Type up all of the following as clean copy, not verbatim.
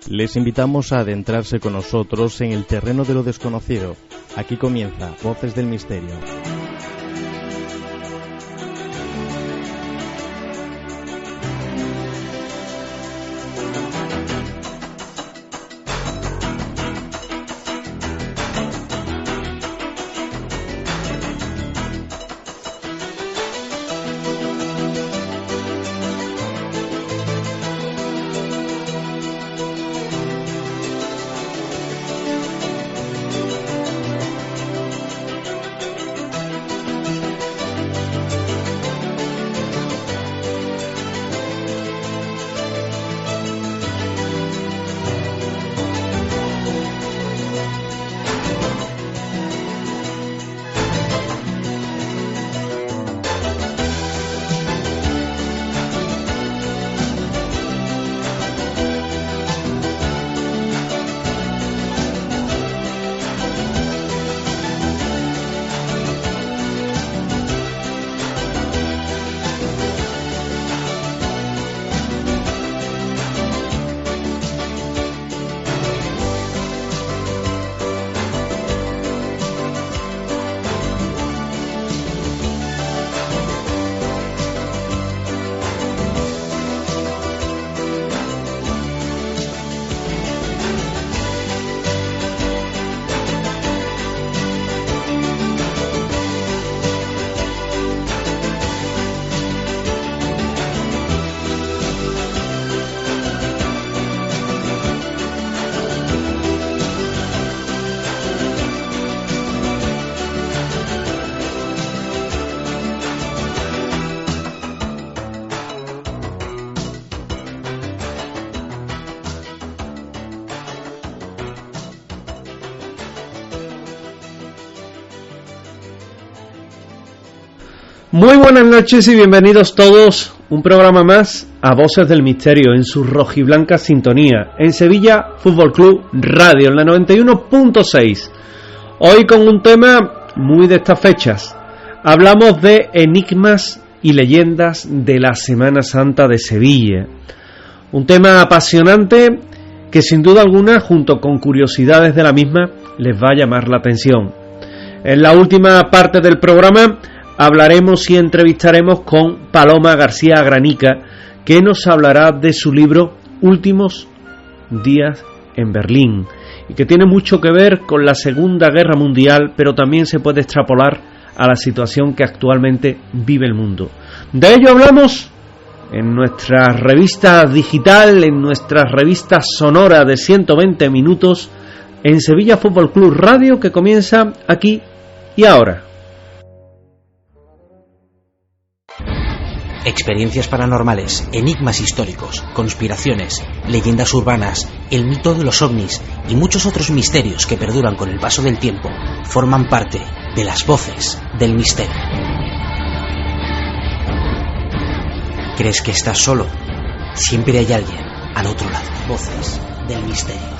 Les invitamos a adentrarse con nosotros en el terreno de lo desconocido. Aquí comienza Voces del Misterio. Muy buenas noches y bienvenidos todos, un programa más a Voces del Misterio en su rojiblanca sintonía, en Sevilla Fútbol Club Radio, en la 91.6. Hoy con un tema muy de estas fechas. Hablamos de enigmas y leyendas de la Semana Santa de Sevilla. Un tema apasionante que sin duda alguna, junto con curiosidades de la misma, les va a llamar la atención. En la última parte del programa hablaremos y entrevistaremos con Paloma García Granica, que nos hablará de su libro Últimos días en Berlín, y que tiene mucho que ver con la Segunda Guerra Mundial, pero también se puede extrapolar a la situación que actualmente vive el mundo. De ello hablamos en nuestra revista digital, en nuestra revista sonora de 120 minutos, en Sevilla Fútbol Club Radio, que comienza aquí y ahora. Experiencias paranormales, enigmas históricos, conspiraciones, leyendas urbanas, el mito de los ovnis y muchos otros misterios que perduran con el paso del tiempo forman parte de las Voces del Misterio. ¿Crees que estás solo? Siempre hay alguien al otro lado. Voces del Misterio.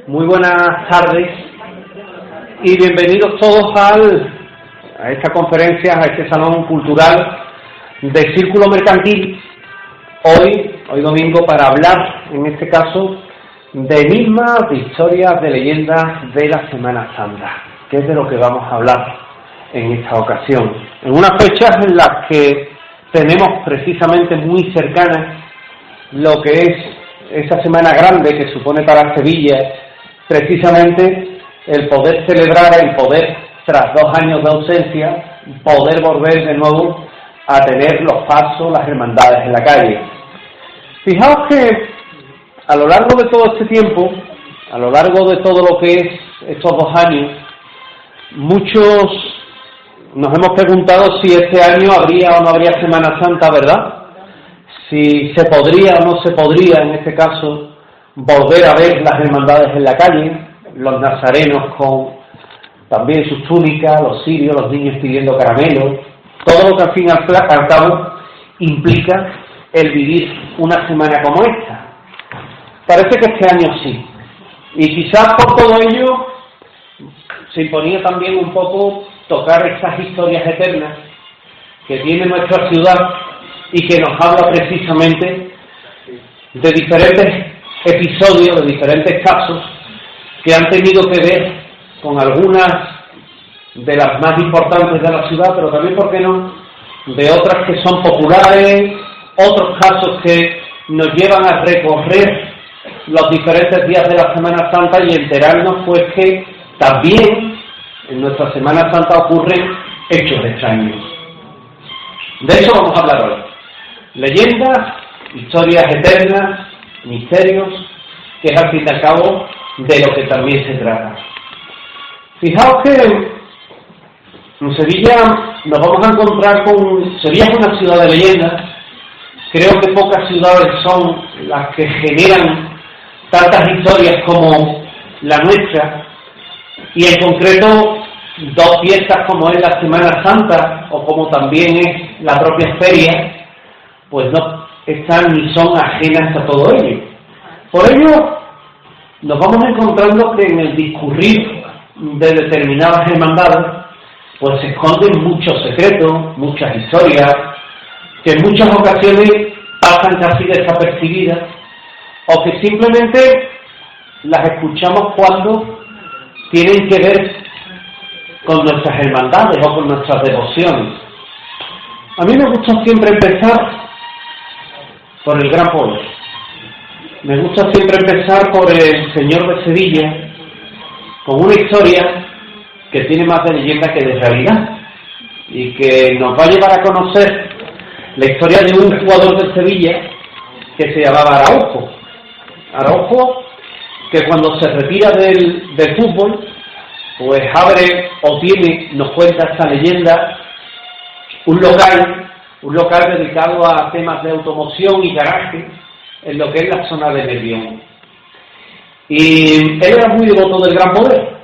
Muy buenas tardes y bienvenidos todos a esta conferencia, a este salón cultural de Círculo Mercantil, hoy domingo, para hablar, en este caso, de enigmas, de historias, de leyendas de la Semana Santa, que es de lo que vamos a hablar en esta ocasión. En unas fechas en las que tenemos precisamente muy cercanas lo que es esa Semana Grande que supone para Sevilla precisamente el poder celebrar, el poder, tras 2 años de ausencia, poder volver de nuevo a tener los pasos, las hermandades en la calle. Fijaos que a lo largo de todo este tiempo, a lo largo de todo lo que es estos 2 años, muchos nos hemos preguntado si este año habría o no habría Semana Santa, ¿verdad? Si se podría o no se podría, en este caso, volver a ver las hermandades en la calle, los nazarenos con también sus túnicas, los cirios, los niños pidiendo caramelos, todo lo que al fin y al cabo implica el vivir una semana como esta. Parece que este año sí, y quizás por todo ello se imponía también un poco tocar estas historias eternas que tiene nuestra ciudad y que nos habla precisamente de diferentes episodios, de diferentes casos que han tenido que ver con algunas de las más importantes de la ciudad, pero también, ¿por qué no?, de otras que son populares, otros casos que nos llevan a recorrer los diferentes días de la Semana Santa y enterarnos pues que también en nuestra Semana Santa ocurren hechos extraños. De eso vamos a hablar hoy. Leyendas, historias eternas, misterios, que es al fin y al cabo de lo que también se trata. Fijaos que en Sevilla nos vamos a encontrar con... Sevilla es una ciudad de leyendas. Creo que pocas ciudades son las que generan tantas historias como la nuestra, y en concreto dos fiestas como es la Semana Santa o como también es la propia feria, pues no están ni son ajenas a todo ello. Por ello nos vamos encontrando que en el discurrir de determinadas hermandades pues se esconden muchos secretos, muchas historias que en muchas ocasiones pasan casi desapercibidas, o que simplemente las escuchamos cuando tienen que ver con nuestras hermandades o con nuestras devociones. A mí me gusta siempre empezar por el Gran Poder. Me gusta siempre empezar por el Señor de Sevilla, con una historia que tiene más de leyenda que de realidad, y que nos va a llevar a conocer la historia de un jugador de Sevilla que se llamaba Araujo. Araujo, que cuando se retira del fútbol, pues abre o tiene, nos cuenta esta leyenda, un local dedicado a temas de automoción y garaje en lo que es la zona de Nervión. Y él era muy devoto del Gran Poder,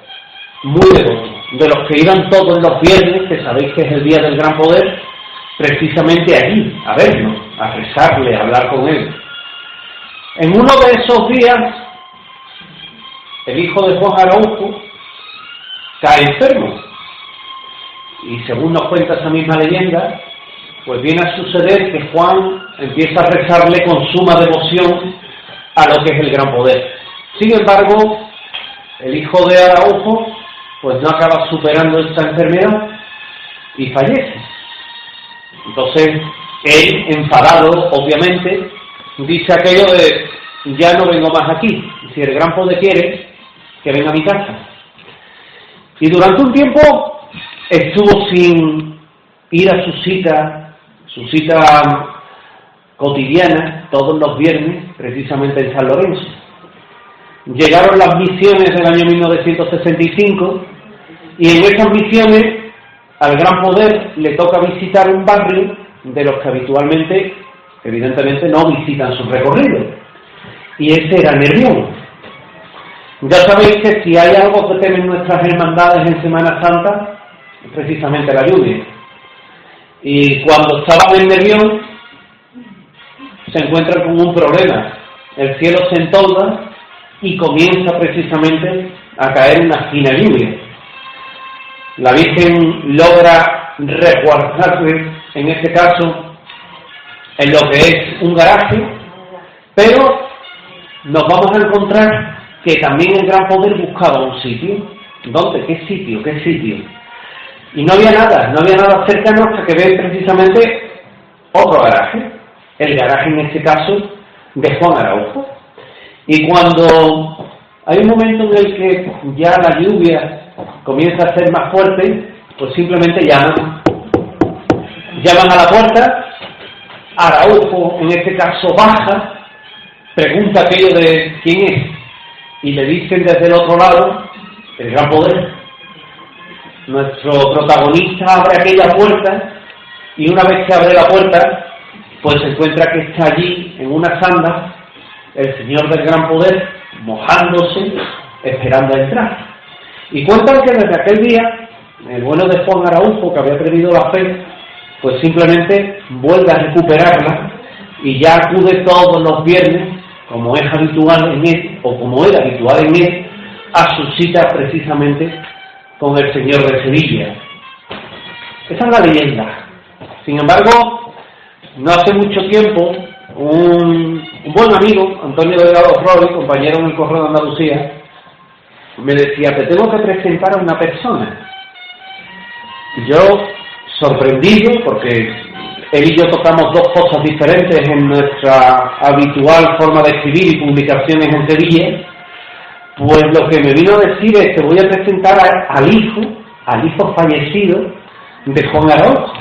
muy devoto, de los que iban todos los viernes, que sabéis que es el día del Gran Poder, precisamente allí, a verlo, a rezarle, a hablar con él. En uno de esos días, el hijo de Juan Araujo cae enfermo, y según nos cuenta esa misma leyenda, pues viene a suceder que Juan empieza a rezarle con suma devoción a lo que es el Gran Poder. Sin embargo, el hijo de Araujo pues no acaba superando esta enfermedad y fallece. Entonces, él, enfadado, obviamente, dice aquello de: ya no vengo más aquí, si el Gran Poder quiere, que venga a mi casa. Y durante un tiempo estuvo sin ir a su cita cotidiana, todos los viernes, precisamente en San Lorenzo. Llegaron las misiones del año 1965, y en esas misiones al Gran Poder le toca visitar un barrio de los que habitualmente, evidentemente, no visitan su recorrido, y ese era Nervión. Ya sabéis que si hay algo que temen nuestras hermandades en Semana Santa, es precisamente la lluvia. Y cuando estaban en Nervión, se encuentran con un problema. El cielo se entolda y comienza precisamente a caer una fina lluvia. La Virgen logra resguardarse, en este caso, en lo que es un garaje, pero nos vamos a encontrar que también el Gran Poder buscaba un sitio. ¿Dónde? ¿Qué sitio? ¿Qué sitio? Y no había nada cercano hasta que ven precisamente otro garaje, el garaje en este caso de Juan Araujo. Y cuando hay un momento en el que ya la lluvia comienza a ser más fuerte, pues simplemente llaman a la puerta. Araujo en este caso baja, pregunta aquello de quién es, y le dicen desde el otro lado: el Gran Poder. Nuestro protagonista abre aquella puerta, y una vez que abre la puerta, pues se encuentra que está allí en una sanda el señor del Gran Poder, mojándose, esperando a entrar. Y cuentan que desde aquel día el bueno de Juan Araujo, que había perdido la fe, pues simplemente vuelve a recuperarla, y ya acude todos los viernes, como es habitual en él, o como era habitual en él, a su cita precisamente con el Señor de Sevilla. Esa es la leyenda. Sin embargo, no hace mucho tiempo, un buen amigo, Antonio Delgado Roy, compañero en el Correo de Andalucía, me decía: te tengo que presentar a una persona. Y yo, sorprendido, porque él y yo tocamos dos cosas diferentes en nuestra habitual forma de escribir y publicaciones en Sevilla, pues lo que me vino a decir es que voy a presentar al hijo fallecido de Juan Araujo.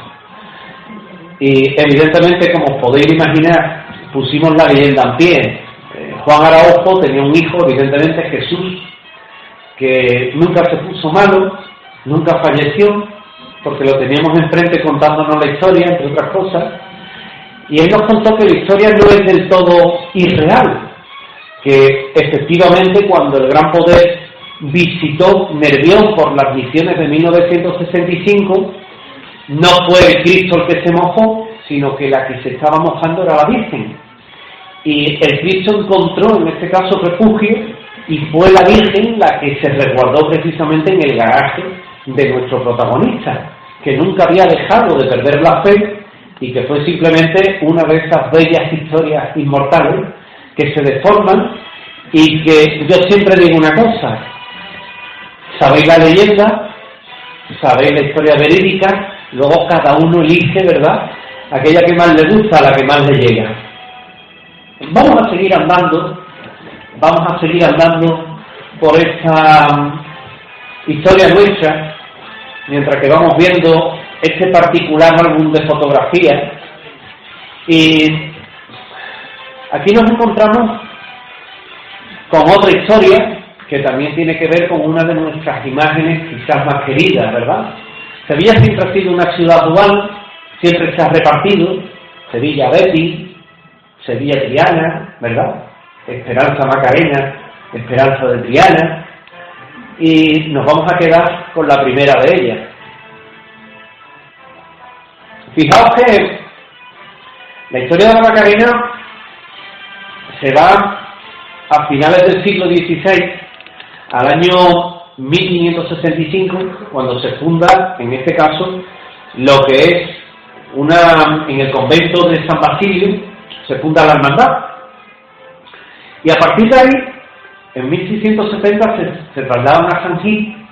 Y evidentemente, como podéis imaginar, pusimos la leyenda en pie. Juan Araujo tenía un hijo, evidentemente Jesús, que nunca se puso malo, nunca falleció, porque lo teníamos enfrente contándonos la historia, entre otras cosas, y él nos contó que la historia no es del todo irreal, que efectivamente cuando el Gran Poder visitó Nervión por las misiones de 1965, no fue el Cristo el que se mojó, sino que la que se estaba mojando era la Virgen. Y el Cristo encontró, en este caso, refugio, y fue la Virgen la que se resguardó precisamente en el garaje de nuestro protagonista, que nunca había dejado de perder la fe y que fue simplemente una de esas bellas historias inmortales que se deforman y que yo siempre digo una cosa: sabéis la leyenda, sabéis la historia verídica, luego cada uno elige, ¿verdad?, aquella que más le gusta, a la que más le llega. Vamos a seguir andando por esta historia nuestra, mientras que vamos viendo este particular álbum de fotografías. Y aquí nos encontramos con otra historia que también tiene que ver con una de nuestras imágenes quizás más queridas, ¿verdad? Sevilla siempre ha sido una ciudad dual, siempre se ha repartido: Sevilla Betis, Sevilla Triana, ¿verdad?, Esperanza Macarena, Esperanza de Triana, y nos vamos a quedar con la primera de ellas. Fijaos que la historia de la Macarena se va a finales del siglo XVI, al año 1565, cuando se funda, en este caso, lo que es en el convento de San Basilio, se funda la hermandad. Y a partir de ahí, en 1670 se trasladaron a San Gil,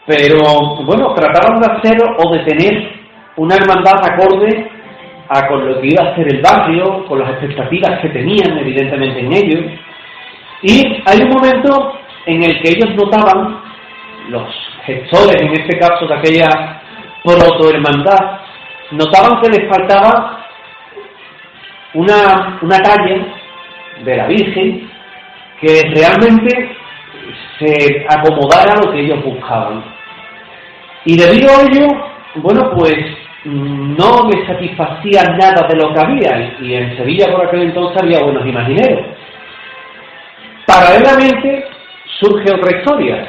pero bueno, trataron de hacer o de tener una hermandad acorde con lo que iba a ser el barrio, con las expectativas que tenían evidentemente en ellos. Y hay un momento en el que ellos notaban, los gestores en este caso de aquella protohermandad, notaban que les faltaba una talla de la Virgen que realmente se acomodara a lo que ellos buscaban. Y debido a ello, bueno, pues no les satisfacía nada de lo que había, y en Sevilla por aquel entonces había buenos imagineros. Paralelamente surge otra historia: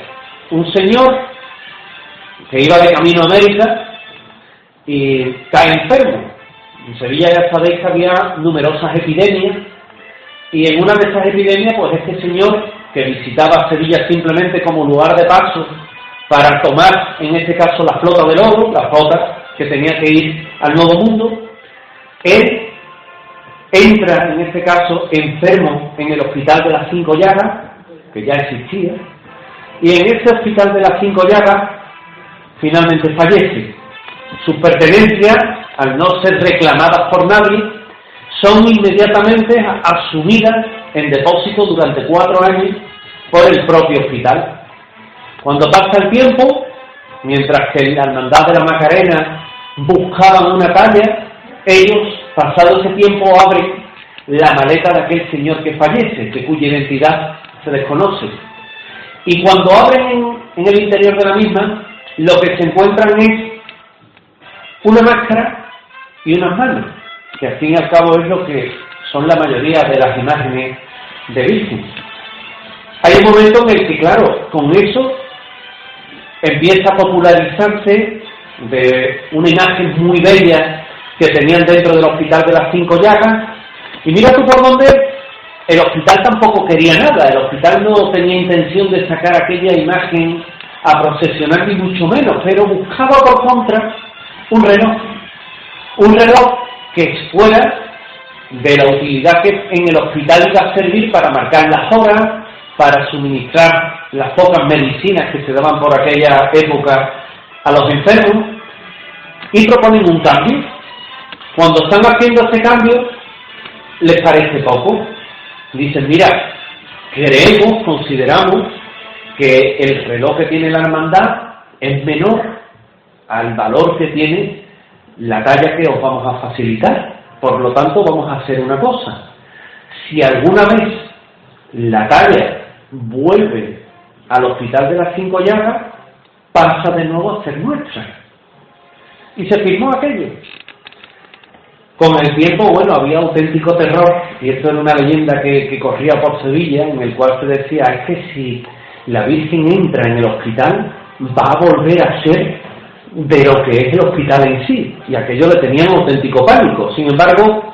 un señor que iba de camino a América y cae enfermo. En Sevilla ya sabéis que había numerosas epidemias, y en una de esas epidemias, pues este señor, que visitaba Sevilla simplemente como lugar de paso para tomar, en este caso, la flota del oro, la flota que tenía que ir al Nuevo Mundo, él entra, en este caso, enfermo en el Hospital de las Cinco Llagas, que ya existía, y en ese Hospital de las Cinco Llagas finalmente fallece. Sus pertenencias, al no ser reclamadas por nadie, son inmediatamente asumidas en depósito durante 4 años por el propio hospital. Cuando pasa el tiempo, mientras que en la Hermandad de la Macarena buscaban una talla, ellos, pasado ese tiempo, abren la maleta de aquel señor que fallece, de cuya identidad se desconoce. Y cuando abren en el interior de la misma, lo que se encuentran es una máscara y unas manos, que al fin y al cabo es lo que son la mayoría de las imágenes de Virgen. Hay un momento en el que, claro, con eso empieza a popularizarse de una imagen muy bella que tenían dentro del Hospital de las Cinco Llagas, y mira tú por dónde el hospital tampoco quería nada. El hospital no tenía intención de sacar aquella imagen a procesionar ni mucho menos, pero buscaba por contra un reloj que fuera de la utilidad que en el hospital iba a servir para marcar las horas, para suministrar las pocas medicinas que se daban por aquella época a los enfermos, y proponen un cambio. Cuando están haciendo ese cambio, les parece poco. Dicen, mira, consideramos que el reloj que tiene la hermandad es menor al valor que tiene la talla que os vamos a facilitar. Por lo tanto, vamos a hacer una cosa. Si alguna vez la talla vuelve al Hospital de las 5 Llagas, pasa de nuevo a ser nuestra. Y se firmó aquello. Con el tiempo, había auténtico terror, y esto era una leyenda que corría por Sevilla, en el cual se decía, es que si la Virgen entra en el hospital, va a volver a ser de lo que es el hospital en sí, y aquello le tenían auténtico pánico. Sin embargo,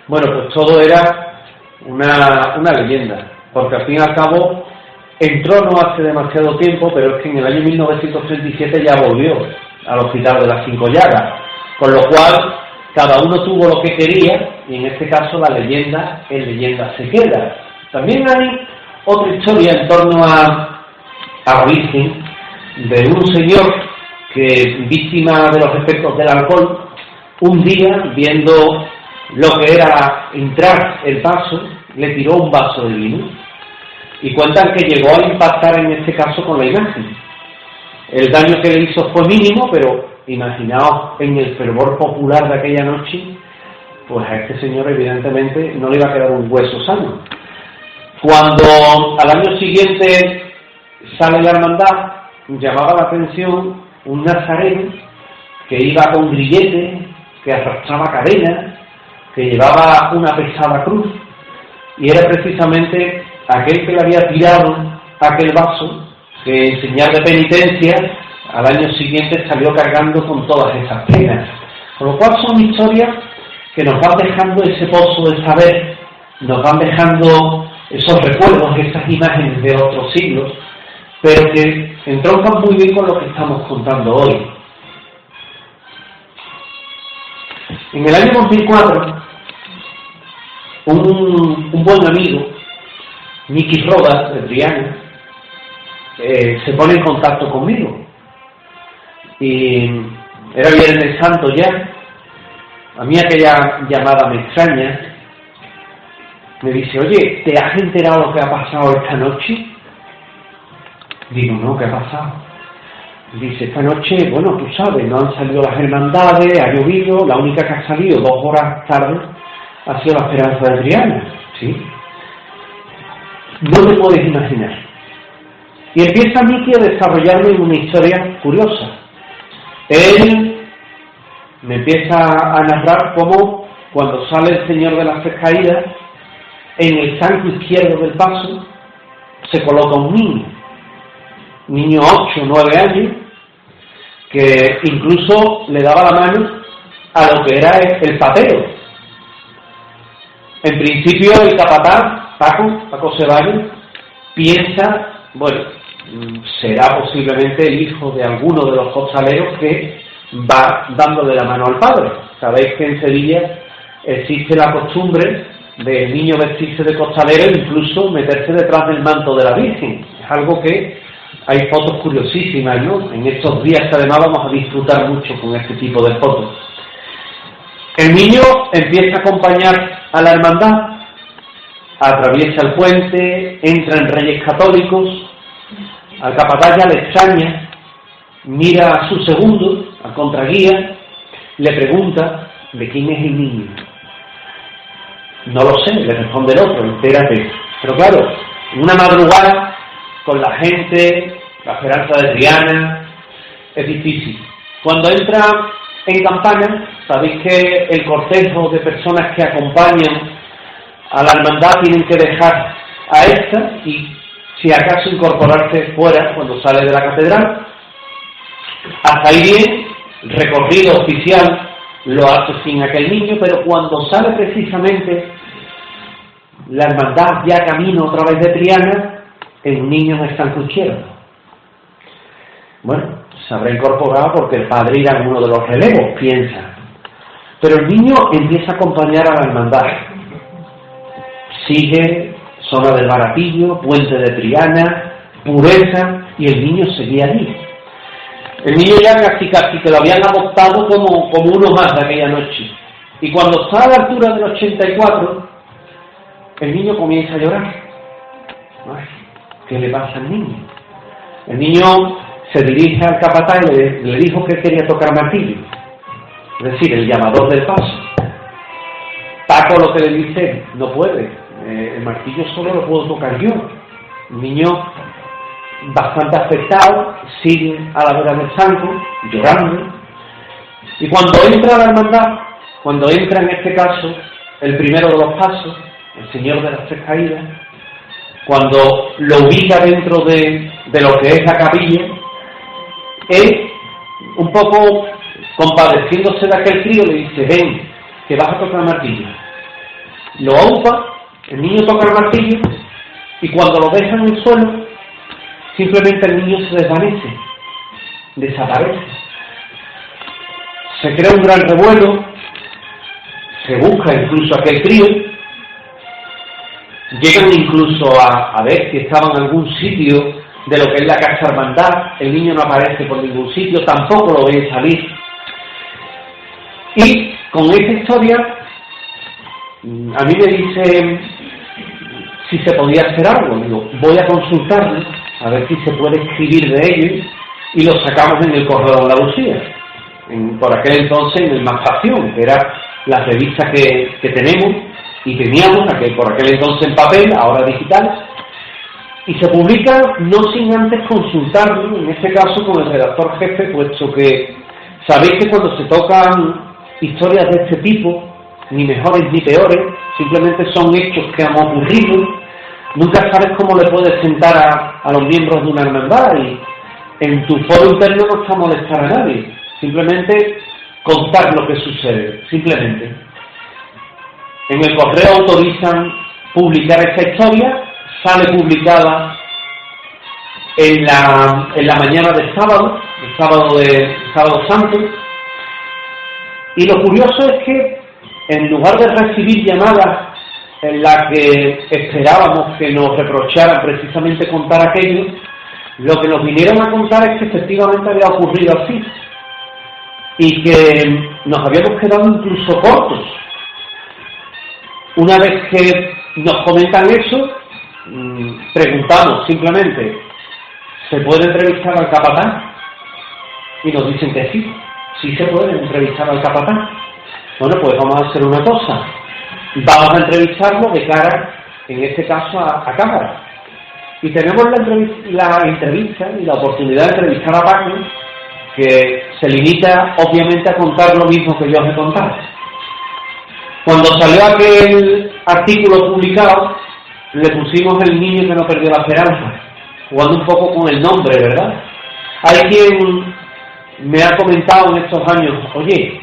pues todo era una leyenda, porque al fin y al cabo entró no hace demasiado tiempo, pero es que en el año 1937 ya volvió al Hospital de las 5 Llagas, con lo cual cada uno tuvo lo que quería, y en este caso la leyenda en leyenda se queda. También hay otra historia en torno a la Virgen, de un señor que, víctima de los efectos del alcohol, un día, viendo lo que era entrar el vaso, le tiró un vaso de vino, y cuentan que llegó a impactar en este caso con la imagen. El daño que le hizo fue mínimo, pero imaginaos en el fervor popular de aquella noche, pues a este señor evidentemente no le iba a quedar un hueso sano. Cuando al año siguiente sale la hermandad, llamaba la atención un nazareno que iba con grillete, que arrastraba cadenas, que llevaba una pesada cruz, y era precisamente aquel que le había tirado aquel vaso, que en señal de penitencia al año siguiente salió cargando con todas esas penas. Con lo cual son historias que nos van dejando ese pozo de saber, nos van dejando esos recuerdos, esas imágenes de otros siglos, pero que entroncan muy bien con lo que estamos contando hoy. En el año 2004, un buen amigo, Miki Rodas, de Triana, se pone en contacto conmigo. Y era Viernes Santo ya. A mí aquella llamada me extraña. Me dice, oye, ¿te has enterado lo que ha pasado esta noche? Digo, no, ¿qué ha pasado? Dice, esta noche, tú sabes, no han salido las hermandades, ha llovido, la única que ha salido 2 horas tarde ha sido la Esperanza de Triana. ¿Sí? No te puedes imaginar. Y empieza Miki a desarrollarme una historia curiosa. Él me empieza a narrar cómo cuando sale el Señor de las Tres Caídas, en el flanco izquierdo del paso se coloca un niño 8 o 9 años, que incluso le daba la mano a lo que era el patero. En principio el capataz, Paco Ceballos, piensa, será posiblemente el hijo de alguno de los costaleros que va dándole la mano al padre. Sabéis que en Sevilla existe la costumbre del niño vestirse de costalero e incluso meterse detrás del manto de la Virgen. Es algo que hay fotos curiosísimas, ¿no? En estos días que además vamos a disfrutar mucho con este tipo de fotos. El niño empieza a acompañar a la hermandad, atraviesa el puente, entra en Reyes Católicos. Al capataz ya le extraña, mira a su segundo, al contraguía, le pregunta de quién es el niño. No lo sé, le responde el otro, entérate. Pero claro, en una madrugada, con la gente, la Esperanza de Triana, es difícil. Cuando entra en campana, sabéis que el cortejo de personas que acompañan a la hermandad tienen que dejar a esta y si acaso incorporarse fuera cuando sale de la catedral. Hasta ahí bien, recorrido oficial lo hace sin aquel niño, pero cuando sale precisamente la hermandad ya camino otra vez de Triana, el niño no está en izquierdo. Bueno, se habrá incorporado porque el padre irá en uno de los relevos, piensa. Pero el niño empieza a acompañar a la hermandad. Sigue zona del Baratillo, Puente de Triana, Pureza, y el niño seguía allí. El niño ya casi que lo habían adoptado como uno más de aquella noche. Y cuando está a la altura del 84, el niño comienza a llorar. Ay, ¿qué le pasa al niño? El niño se dirige al capataz y le dijo que quería tocar martillo, es decir, el llamador del paso. Paco lo que le dice, no puede, el martillo solo lo puedo tocar yo. El niño, bastante afectado, sigue a la vera del santo, llorando, y cuando entra a la hermandad, cuando entra en este caso el primero de los pasos, el Señor de las Tres Caídas, cuando lo ubica dentro de lo que es la capilla, él, un poco compadeciéndose de aquel crío, le dice, ven, que vas a tocar el martillo. Lo aupa, el niño toca el martillo, y cuando lo deja en el suelo, simplemente el niño se desvanece, desaparece. Se crea un gran revuelo, se busca incluso a aquel crío, llegan incluso a ver si estaba en algún sitio de lo que es la casa hermandad. El niño no aparece por ningún sitio, tampoco lo ven salir. Y con esta historia, a mí me dice si se podía hacer algo. Digo, voy a consultarlo, a ver si se puede escribir de ello, y lo sacamos en el Correo de Andalucía, por aquel entonces en el Maspación, que era la revista que tenemos y teníamos por aquel entonces en papel, ahora digital, y se publica no sin antes consultarlo, en este caso con el redactor jefe, puesto que sabéis que cuando se tocan historias de este tipo, ni mejores ni peores, simplemente son hechos que han ocurrido, nunca sabes cómo le puedes sentar a los miembros de una hermandad, y en tu foro interno no está a molestar a nadie, simplemente contar lo que sucede, simplemente. En el correo autorizan publicar esta historia, sale publicada en la mañana del sábado, sábado santo, y lo curioso es que en lugar de recibir llamadas en las que esperábamos que nos reprocharan precisamente contar aquello, lo que nos vinieron a contar es que efectivamente había ocurrido así, y que nos habíamos quedado incluso cortos. Una vez que nos comentan eso, preguntamos simplemente, ¿se puede entrevistar al capataz? Y nos dicen que sí se puede entrevistar al capataz. Bueno, pues vamos a hacer una cosa, vamos a entrevistarlo de cara, en este caso, a cámara. Y tenemos la entrevista y la oportunidad de entrevistar a Paco, que se limita obviamente a contar lo mismo que yo os he contado. Cuando salió aquel artículo publicado, le pusimos El niño que no perdió la esperanza, jugando un poco con el nombre, ¿verdad? Hay quien me ha comentado en estos años, oye,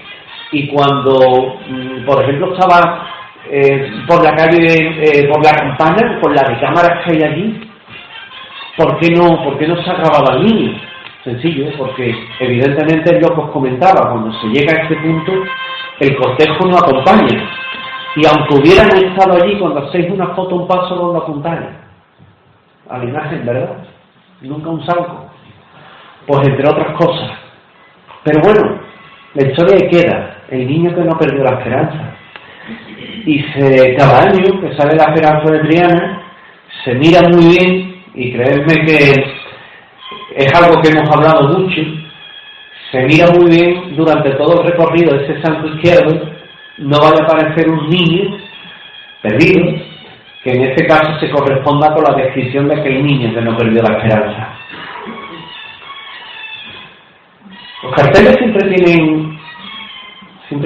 y cuando, por ejemplo, estaba por la calle, por la campana, con la de cámaras que hay allí, ¿por qué no se ha grabado al niño? Sencillo, porque evidentemente es lo que os comentaba, cuando se llega a este punto, el cortejo no acompaña. Y aunque hubieran estado allí, cuando hacéis una foto, un paso, no lo apuntáis a la imagen, ¿verdad? Nunca un salto. Pues entre otras cosas. Pero bueno, la historia ahí queda. El niño que no perdió la esperanza. Y cada año que sale la esperanza de Triana, se mira muy bien, y creedme que es algo que hemos hablado mucho, se mira muy bien durante todo el recorrido de ese santo izquierdo, no vaya a aparecer un niño perdido, que en este caso se corresponda con la descripción de aquel niño que no perdió la esperanza. Los carteles siempre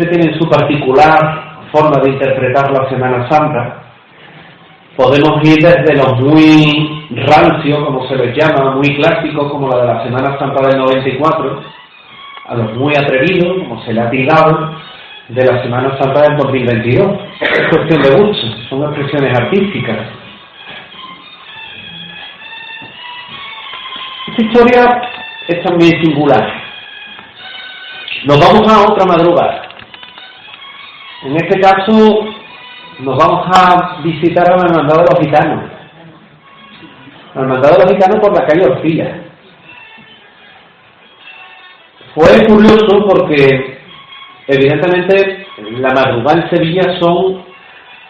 tienen su particular forma de interpretar la Semana Santa. Podemos ir desde los muy rancios, como se les llama, muy clásicos, como la de la Semana Santa del 94, a los muy atrevidos, como se le ha tildado, de la Semana Santa del 2022. Es cuestión de gusto, son expresiones artísticas. Esta historia es también singular. Nos vamos a otra madrugada. En este caso, nos vamos a visitar a la Hermandad de los Gitanos. La Hermandad de los Gitanos por la calle Orfila. Fue curioso porque, evidentemente, la madrugada en Sevilla son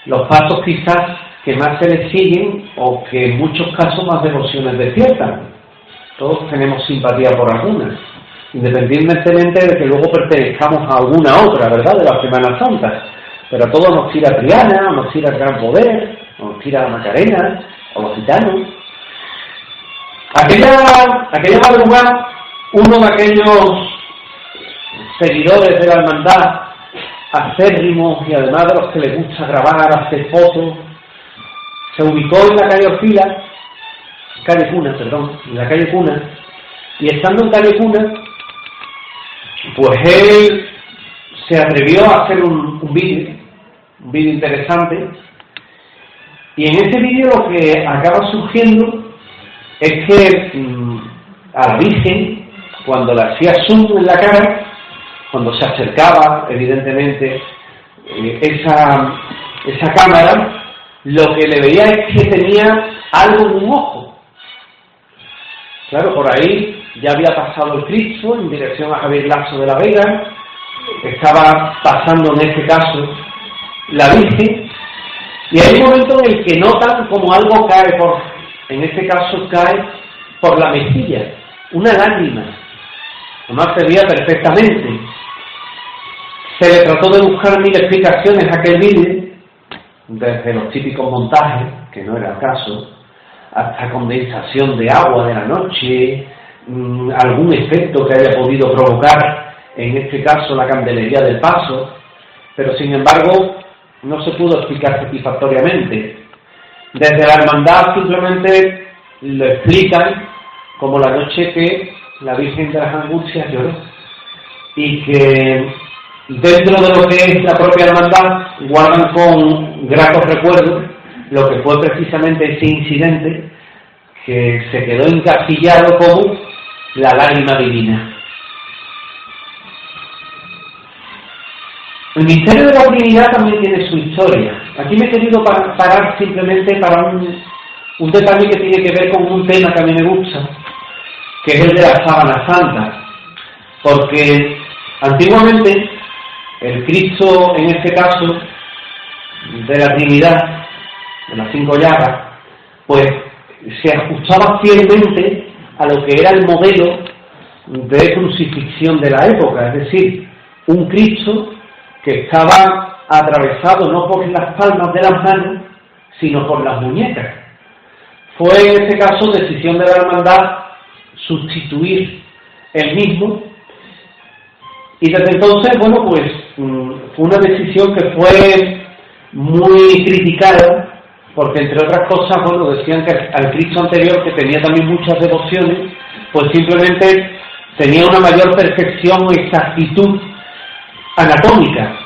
los pasos quizás que más se les siguen o que en muchos casos más devociones despiertan. Todos tenemos simpatía por algunas, independientemente de que luego pertenezcamos a alguna otra, ¿verdad?, de la Semana Santa. Pero a todos nos tira Triana, nos tira el Gran Poder, nos tira la Macarena, o los Gitanos. Aquella madrugada, uno de aquellos seguidores de la hermandad, acérrimos y además de los que les gusta grabar, hacer fotos, se ubicó en la calle Orfila, en la calle Cuna, y estando en calle Cuna, pues él se atrevió a hacer un vídeo interesante, y en ese vídeo lo que acaba surgiendo es que a la Virgen, cuando le hacía zoom en la cara, cuando se acercaba, evidentemente, esa cámara, lo que le veía es que tenía algo en un ojo. Claro, por ahí ya había pasado el Cristo en dirección a Javier Lasso de la Vega, estaba pasando en este caso la Virgen, y hay un momento en el que notan como algo cae en este caso cae por la mejilla, una lágrima. Además se veía perfectamente. Se le trató de buscar mil explicaciones a aquel vídeo, desde los típicos montajes, que no era el caso, hasta condensación de agua de la noche, algún efecto que haya podido provocar, en este caso, la candelería del paso, pero sin embargo no se pudo explicar satisfactoriamente. Desde la hermandad simplemente lo explican como la noche que la Virgen de las Angustias lloró, y que dentro de lo que es la propia hermandad guardan con gratos recuerdos lo que fue precisamente ese incidente que se quedó encasillado como la lágrima divina. El misterio de la Trinidad también tiene su historia. Aquí me he querido parar simplemente para un detalle que tiene que ver con un tema que a mí me gusta, que es el de la sábana santa, porque antiguamente el Cristo, en este caso, de la Trinidad, de las 5 llagas, pues se ajustaba fielmente a lo que era el modelo de crucifixión de la época, es decir, un Cristo que estaba atravesado no por las palmas de las manos, sino por las muñecas. Fue en este caso decisión de la hermandad sustituir el mismo, y desde entonces, bueno, pues fue una decisión que fue muy criticada, porque entre otras cosas, bueno, decían que al Cristo anterior, que tenía también muchas devociones, pues simplemente tenía una mayor perfección o exactitud anatómica.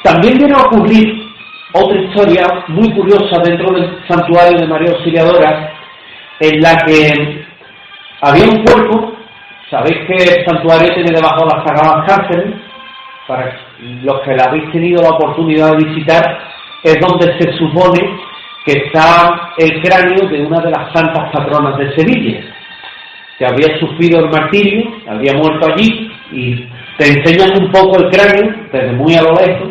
También viene a ocurrir otra historia muy curiosa dentro del santuario de María Auxiliadora, en la que había un cuerpo. Sabéis que el santuario tiene debajo las Sagradas Cárceles, para los que la habéis tenido la oportunidad de visitar, es donde se supone que está el cráneo de una de las santas patronas de Sevilla, que había sufrido el martirio, había muerto allí, y te enseñan un poco el cráneo, desde muy a lo lejos,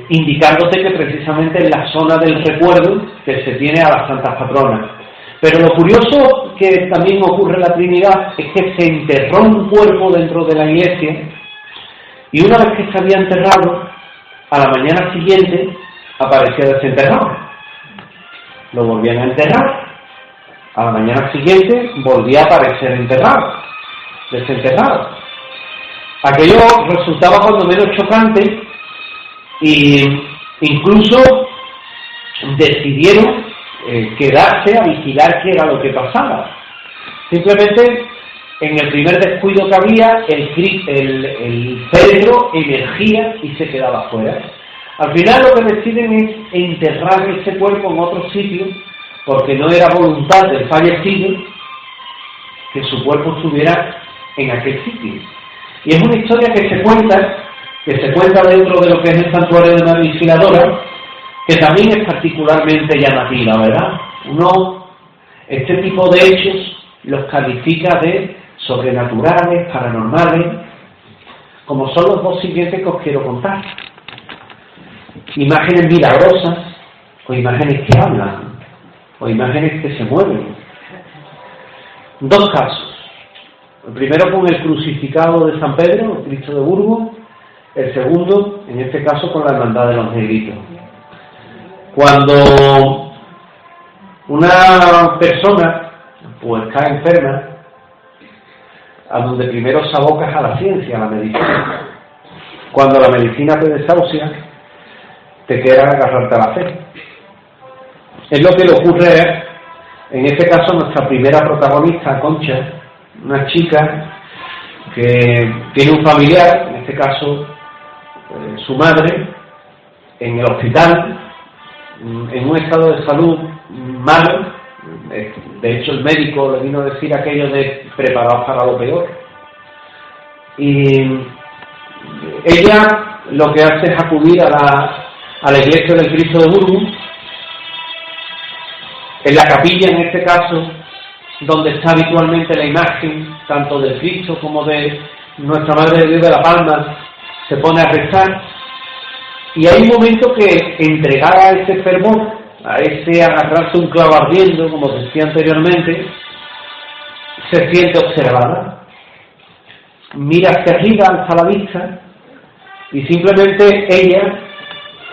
indicándote que precisamente es la zona del recuerdo que se tiene a las santas patronas. Pero lo curioso que también ocurre en la Trinidad es que se enterró un cuerpo dentro de la iglesia, y una vez que se había enterrado, a la mañana siguiente aparecía desenterrado. Lo volvían a enterrar. A la mañana siguiente volvía a aparecer desenterrado. Aquello resultaba cuando menos chocante, y incluso decidieron quedarse a vigilar qué era lo que pasaba. Simplemente, en el primer descuido que había, el féretro emergía y se quedaba fuera. Al final lo que deciden es enterrar ese cuerpo en otro sitio, porque no era voluntad del fallecido, que su cuerpo estuviera en aquel sitio. Y es una historia que se cuenta dentro de lo que es el santuario de María Auxiliadora, que también es particularmente llamativa, ¿verdad? Este tipo de hechos los califica de sobrenaturales, paranormales, como son los dos siguientes que os quiero contar. Imágenes milagrosas, o imágenes que hablan, o imágenes que se mueven. Dos casos. El primero con el crucificado de San Pedro, el Cristo de Burgos. El segundo, en este caso, con la Hermandad de los Negritos. Cuando una persona pues cae enferma, a donde primero se aboca a la ciencia, a la medicina. Cuando la medicina te desahucia, te queda agarrarte a la fe. Es lo que le ocurre, en este caso, a nuestra primera protagonista, Concha, una chica que tiene un familiar, en este caso su madre, en el hospital, en un estado de salud malo. De hecho, el médico le vino a decir aquello de preparados para lo peor. Y ella lo que hace es acudir a la iglesia del Cristo de Burgos, en la capilla, en este caso, donde está habitualmente la imagen tanto del Cristo como de Nuestra Madre de Dios de la Palma. Se pone a rezar, y hay un momento que, entregada a ese fervor, a ese agarrarse un clavo ardiendo, como decía anteriormente, se siente observada. Mira hacia arriba, alza la vista, y simplemente ella,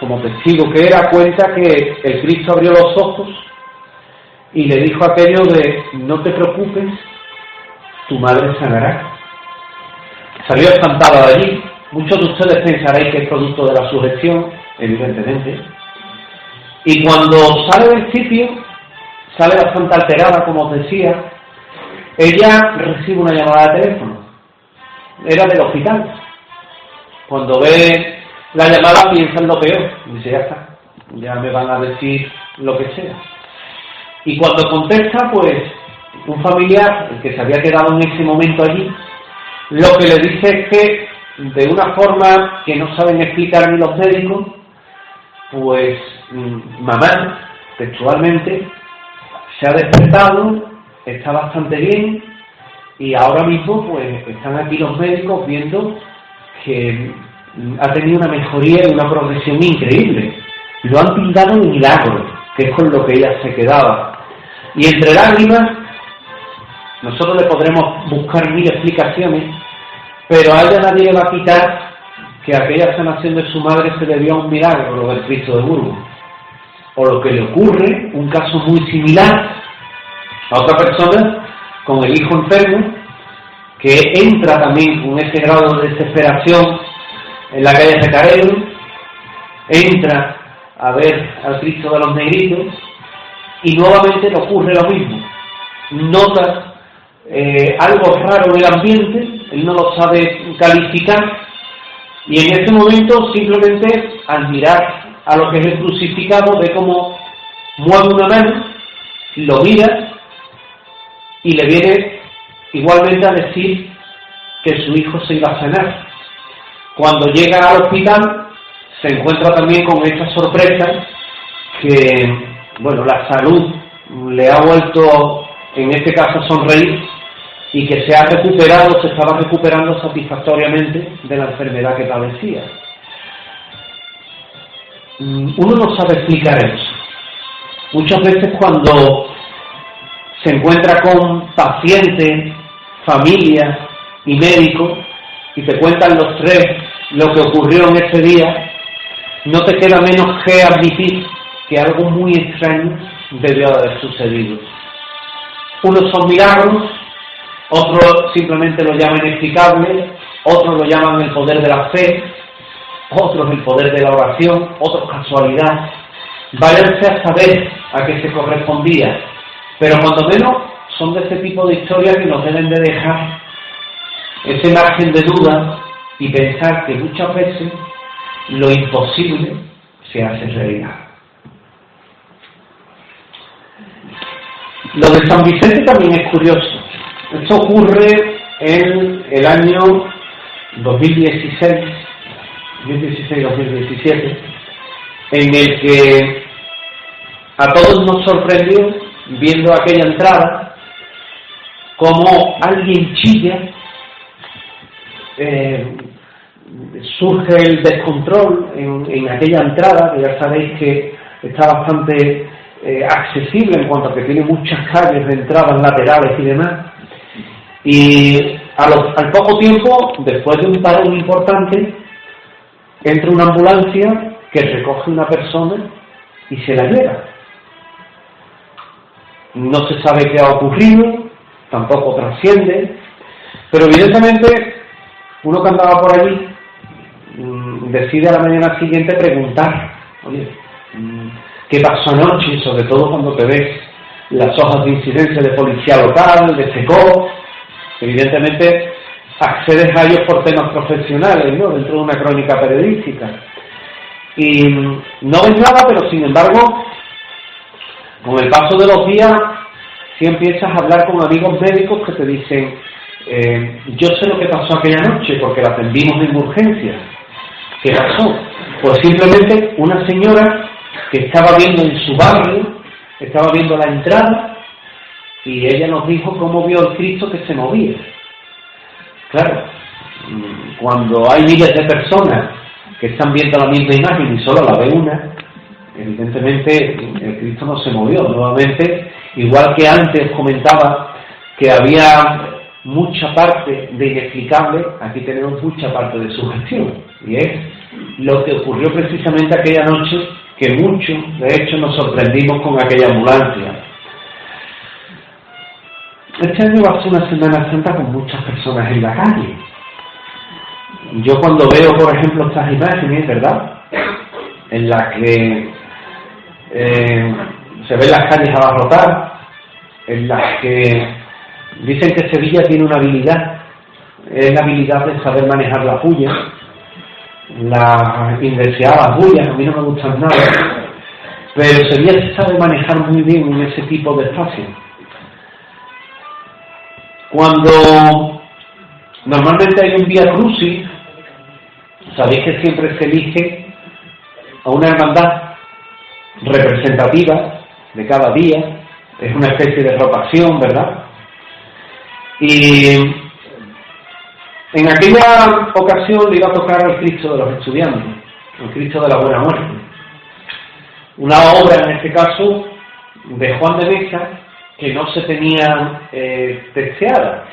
como testigo que era, cuenta que el Cristo abrió los ojos y le dijo aquello de: no te preocupes, tu madre sanará. Salió espantada de allí. Muchos de ustedes pensaréis que es producto de la sugestión, evidentemente. Y cuando sale del sitio, sale bastante alterada, como os decía. Ella recibe una llamada de teléfono. Era del hospital. Cuando ve la llamada, piensa en lo peor. Dice: ya está, ya me van a decir lo que sea. Y cuando contesta, pues, un familiar, el que se había quedado en ese momento allí, lo que le dice es que, de una forma que no saben explicar ni los médicos, pues mamá, textualmente, se ha despertado, está bastante bien, y ahora mismo pues están aquí los médicos viendo que ha tenido una mejoría y una progresión increíble. Lo han tildado de milagro, que es con lo que ella se quedaba. Y entre lágrimas, nosotros le podremos buscar mil explicaciones, pero a ella nadie le va a quitar que aquella sanación de su madre se debió a un milagro, lo del Cristo de Burgos. O lo que le ocurre, un caso muy similar a otra persona con el hijo enfermo, que entra también con ese grado de desesperación en la calle Recarero, entra a ver al Cristo de los Negritos, y nuevamente le ocurre lo mismo. Nota algo raro en el ambiente, él no lo sabe calificar, y en ese momento simplemente al mirar a lo que es el crucificado ve cómo mueve una mano, lo mira y le viene igualmente a decir que su hijo se iba a sanar. Cuando llega al hospital se encuentra también con esta sorpresa que, bueno, la salud le ha vuelto, en este caso, a sonreír, y que se estaba recuperando satisfactoriamente de la enfermedad que padecía. Uno no sabe explicar eso. Muchas veces cuando se encuentra con pacientes, familias y médicos, y te cuentan los tres lo que ocurrió en ese día, no te queda menos que admitir que algo muy extraño debió haber sucedido. Unos son milagros, otros simplemente lo llaman inexplicable, otros lo llaman el poder de la fe, otros el poder de la oración, otros casualidad. Váyanse a saber a qué se correspondía, pero cuando menos son de ese tipo de historias que nos deben de dejar ese margen de duda y pensar que muchas veces lo imposible se hace realidad. Lo de San Vicente también es curioso. Esto ocurre en el año 2016-2017, en el que a todos nos sorprendió, viendo aquella entrada, como alguien chilla, surge el descontrol en aquella entrada, que ya sabéis que está bastante accesible en cuanto a que tiene muchas calles de entradas laterales y demás. Y al poco tiempo, después de un parón importante, entra una ambulancia que recoge una persona y se la lleva. No se sabe qué ha ocurrido, tampoco trasciende, pero evidentemente uno que andaba por allí decide a la mañana siguiente preguntar, oye, ¿qué pasó anoche? Sobre todo cuando te ves las hojas de incidencia de policía local, de SECO. Evidentemente accedes a ellos por temas profesionales, ¿no?, dentro de una crónica periodística. Y no ves nada, pero sin embargo, con el paso de los días, si empiezas a hablar con amigos médicos que te dicen, yo sé lo que pasó aquella noche porque la atendimos en urgencias. ¿Qué pasó? Pues simplemente una señora que estaba viendo en su barrio, estaba viendo la entrada, y ella nos dijo cómo vio el Cristo que se movía. Claro, cuando hay miles de personas que están viendo la misma imagen y solo la ve una, evidentemente el Cristo no se movió. Nuevamente, igual que antes comentaba que había mucha parte de inexplicable, aquí tenemos mucha parte de sugestión, y es lo que ocurrió precisamente aquella noche, que muchos, de hecho, nos sorprendimos con aquella ambulancia. Este año va a ser una Semana Santa con muchas personas en la calle. Yo cuando veo, por ejemplo, estas imágenes, ¿verdad?, en las que se ven las calles abarrotadas, en las que dicen que Sevilla tiene una habilidad, es la habilidad de saber manejar la bulla, las indeseadas bullas, a mí no me gustan nada, pero Sevilla se sabe manejar muy bien en ese tipo de espacios. Cuando normalmente hay un vía crucis, sabéis que siempre se elige a una hermandad representativa de cada día, es una especie de rotación, ¿verdad? Y en aquella ocasión le iba a tocar al Cristo de los Estudiantes, el Cristo de la Buena Muerte, una obra en este caso de Juan de Mesa que no se tenía texteada,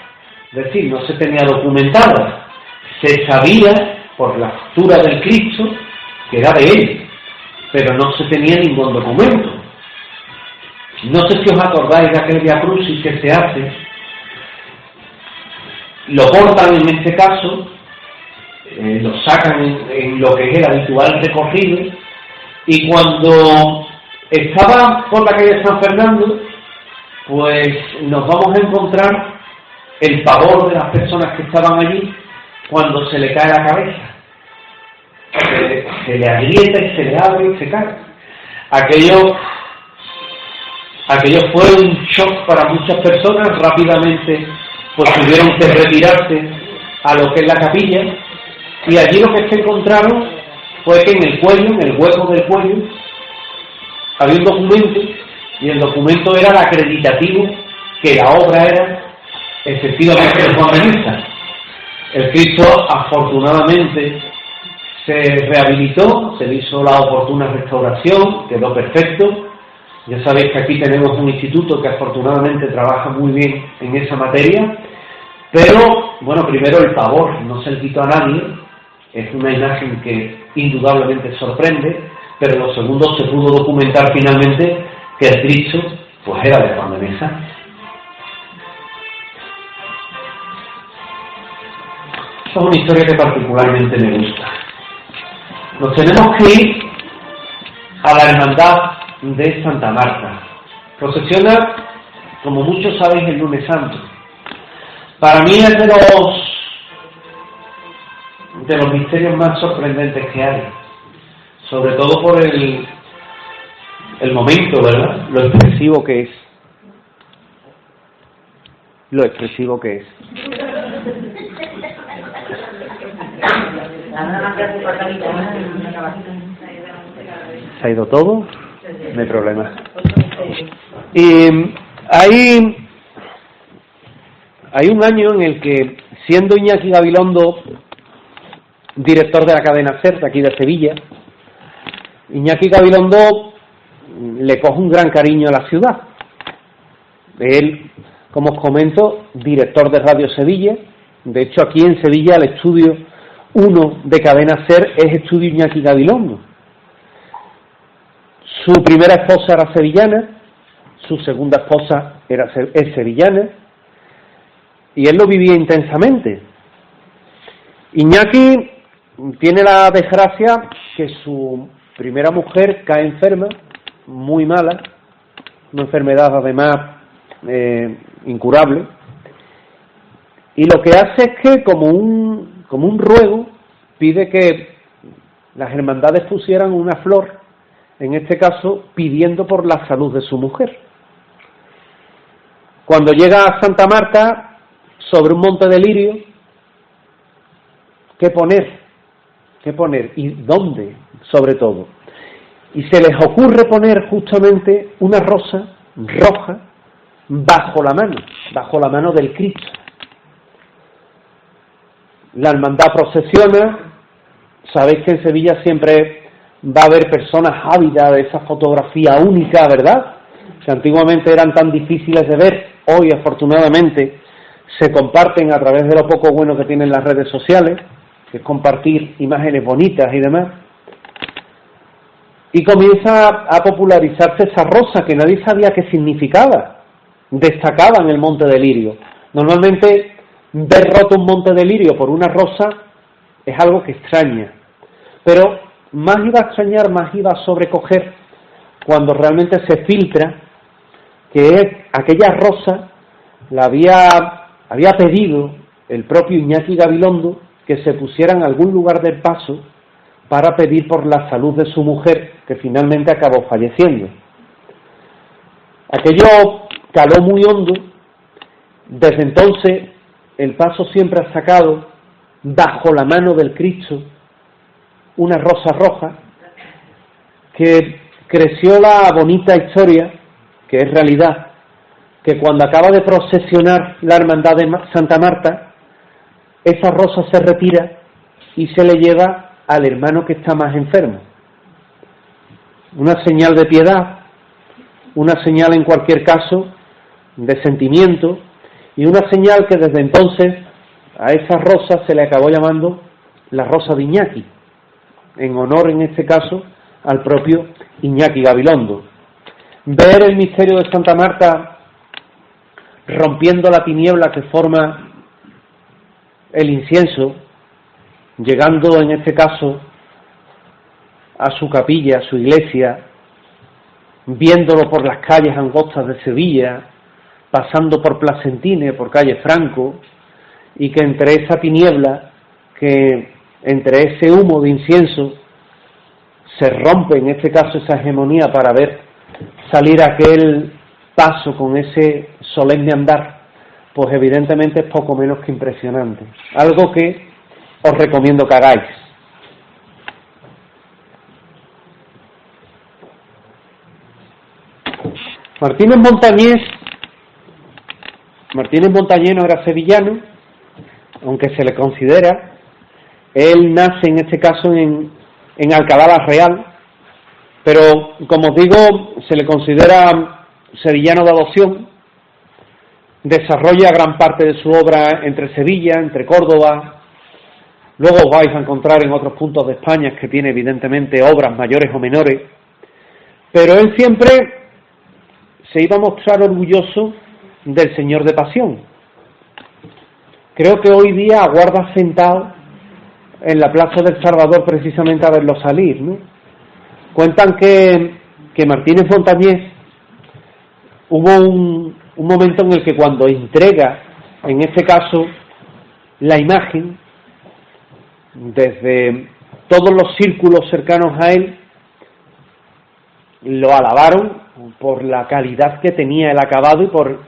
es decir, no se tenía documentada. Se sabía por la factura del Cristo que era de él, pero no se tenía ningún documento. No sé si os acordáis de aquel Via Crucis que se hace. Lo cortan en este caso, lo sacan en lo que es el habitual recorrido, y cuando estaba por la calle San Fernando, pues nos vamos a encontrar el pavor de las personas que estaban allí cuando se le cae la cabeza. Se le agrieta y se le abre y se cae. Aquello fue un shock para muchas personas. Rápidamente pues tuvieron que retirarse a lo que es la capilla, y allí lo que se encontraron fue que en el cuello, en el hueco del cuello, había un documento, y el documento era el acreditativo que la obra era efectivamente de Juan de Mesa. El Cristo afortunadamente se rehabilitó, se le hizo la oportuna restauración, quedó perfecto. Ya sabéis que aquí tenemos un instituto que afortunadamente trabaja muy bien en esa materia, pero, bueno, primero el pavor no se le quitó a nadie, es una imagen que indudablemente sorprende, pero lo segundo, se pudo documentar finalmente que el Cristo pues era de Juan de Mesa. Esa es una historia que particularmente me gusta. Nos tenemos que ir a la hermandad de Santa Marta. Procesiona, como muchos sabéis, el Lunes Santo. Para mí es de los misterios más sorprendentes que hay, sobre todo por el momento, ¿verdad?, lo expresivo que es. lo expresivo que es. ¿Se ha ido todo? No hay problema. Y hay un año en el que, siendo Iñaki Gabilondo director de la cadena SER de aquí de Sevilla, Iñaki Gabilondo le coge un gran cariño a la ciudad. Él, como os comento, director de Radio Sevilla. De hecho, aquí en Sevilla el estudio 1 de cadena SER es Estudio Iñaki Gabilondo. Su primera esposa era sevillana, su segunda esposa es sevillana, y él lo vivía intensamente. Iñaki tiene la desgracia que su primera mujer cae enferma, muy mala, una enfermedad además incurable, y lo que hace es que como un ruego pide que las hermandades pusieran una flor, en este caso pidiendo por la salud de su mujer. Cuando llega a Santa Marta, sobre un monte de lirio, ¿qué poner? ¿Y dónde? Sobre todo. Y se les ocurre poner justamente una rosa roja bajo la mano del Cristo. La hermandad procesiona. Sabéis que en Sevilla siempre va a haber personas ávidas de esa fotografía única, ¿verdad? Que antiguamente eran tan difíciles de ver, hoy afortunadamente se comparten a través de lo poco bueno que tienen las redes sociales, que es compartir imágenes bonitas y demás. Y comienza a popularizarse esa rosa que nadie sabía qué significaba, destacaba en el Monte de Lirio. Normalmente ver roto un monte de lirio por una rosa es algo que extraña, pero más iba a extrañar, más iba a sobrecoger cuando realmente se filtra que aquella rosa la había pedido el propio Iñaki Gabilondo que se pusiera en algún lugar del paso para pedir por la salud de su mujer, que finalmente acabó falleciendo. Aquello caló muy hondo. Desde entonces el paso siempre ha sacado bajo la mano del Cristo una rosa roja, que creció la bonita historia, que es realidad, que cuando acaba de procesionar la hermandad de Santa Marta, esa rosa se retira y se le lleva al hermano que está más enfermo. Una señal de piedad, una señal en cualquier caso de sentimiento, y una señal que desde entonces a esa rosa se le acabó llamando la rosa de Iñaki, en honor en este caso al propio Iñaki Gabilondo. Ver el misterio de Santa Marta rompiendo la tiniebla que forma el incienso, llegando en este caso a su capilla, a su iglesia, viéndolo por las calles angostas de Sevilla, pasando por Placentine, por calle Franco, y que entre esa tiniebla, que entre ese humo de incienso, se rompe en este caso esa hegemonía para ver salir aquel paso con ese solemne andar, pues evidentemente es poco menos que impresionante. Algo que os recomiendo que hagáis. Martínez Montañés no era sevillano, aunque se le considera. Él nace en este caso en Alcalá la Real, pero como os digo, se le considera sevillano de adopción. Desarrolla gran parte de su obra entre Sevilla, entre Córdoba. Luego os vais a encontrar en otros puntos de España que tiene evidentemente obras mayores o menores, pero él siempre se iba a mostrar orgulloso del Señor de Pasión. Creo que hoy día aguarda sentado en la Plaza del Salvador precisamente a verlo salir, ¿no? Cuentan que Martínez Montañés hubo un momento en el que cuando entrega, en este caso, la imagen, desde todos los círculos cercanos a él, lo alabaron por la calidad que tenía el acabado y por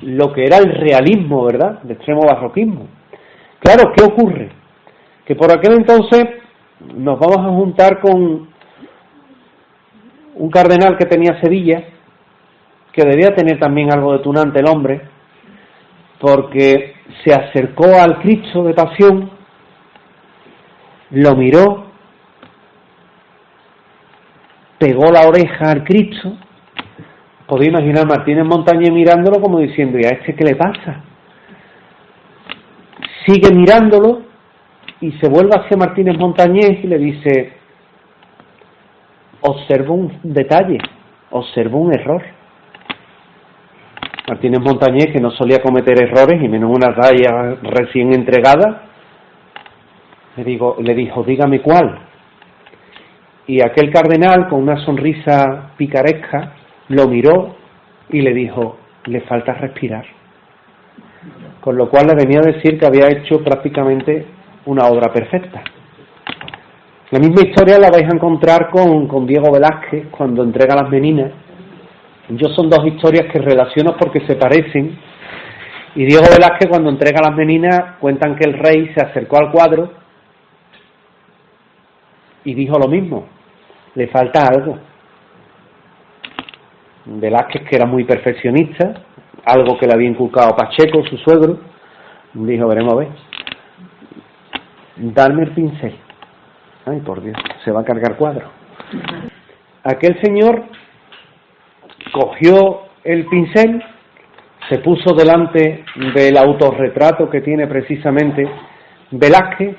lo que era el realismo, ¿verdad?, de extremo barroquismo. Claro, ¿qué ocurre? Que por aquel entonces nos vamos a juntar con un cardenal que tenía Sevilla, que debía tener también algo de tunante el hombre, porque se acercó al Cristo de Pasión, lo miró, pegó la oreja al Cristo. Podéis imaginar Martínez Montañés mirándolo como diciendo, ¿y a este qué le pasa? Sigue mirándolo y se vuelve hacia Martínez Montañés y le dice, observo un detalle, observo un error. Martínez Montañés, que no solía cometer errores y menos una talla recién entregada, le dijo, dígame cuál. Y aquel cardenal, con una sonrisa picaresca, lo miró y le dijo, le falta respirar. Con lo cual le venía a decir que había hecho prácticamente una obra perfecta. La misma historia la vais a encontrar con Diego Velázquez cuando entrega las Meninas. Yo son dos historias que relaciono porque se parecen. Y Diego Velázquez, cuando entrega las Meninas, cuentan que el rey se acercó al cuadro y dijo lo mismo, le falta algo. Velázquez, que era muy perfeccionista, algo que le había inculcado Pacheco, su suegro, dijo, veremos a ver, darme el pincel. Ay, por Dios, se va a cargar cuadro. Aquel señor cogió el pincel, se puso delante del autorretrato que tiene precisamente Velázquez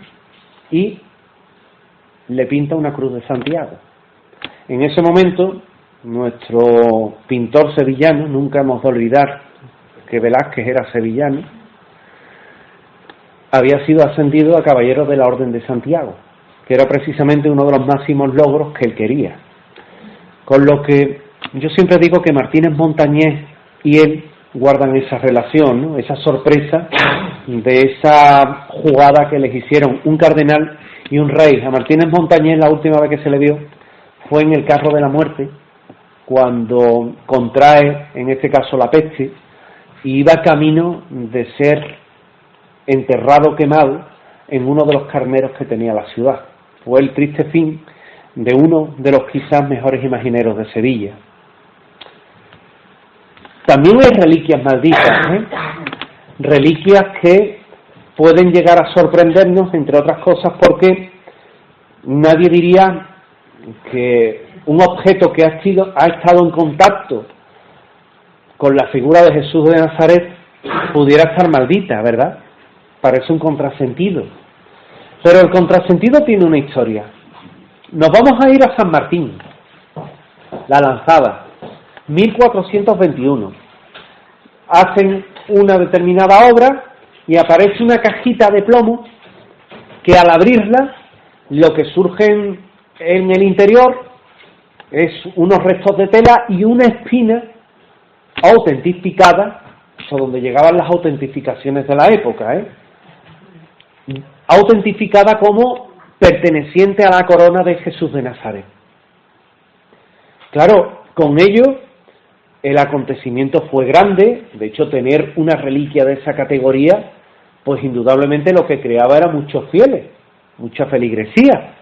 y le pinta una cruz de Santiago. En ese momento, nuestro pintor sevillano, nunca hemos de olvidar que Velázquez era sevillano, había sido ascendido a caballero de la Orden de Santiago, que era precisamente uno de los máximos logros que él quería. Con lo que yo siempre digo que Martínez Montañés y él guardan esa relación, ¿no?, esa sorpresa de esa jugada que les hicieron un cardenal y un rey. A Martínez Montañés la última vez que se le vio fue en el carro de la muerte, cuando contrae, en este caso, la peste, y iba camino de ser enterrado, quemado, en uno de los carneros que tenía la ciudad. Fue el triste fin de uno de los quizás mejores imagineros de Sevilla. También hay reliquias malditas, reliquias que pueden llegar a sorprendernos, entre otras cosas, porque nadie diría que un objeto que ha estado en contacto con la figura de Jesús de Nazaret pudiera estar maldita, ¿verdad? Parece un contrasentido. Pero el contrasentido tiene una historia. Nos vamos a ir a San Martín, la Lanzada, 1421. Hacen una determinada obra y aparece una cajita de plomo que al abrirla, lo que surge en el interior es unos restos de tela y una espina autentificada, o donde llegaban las autentificaciones de la época, autentificada como perteneciente a la corona de Jesús de Nazaret. Claro, con ello el acontecimiento fue grande. De hecho, tener una reliquia de esa categoría, pues indudablemente lo que creaba era muchos fieles, mucha feligresía.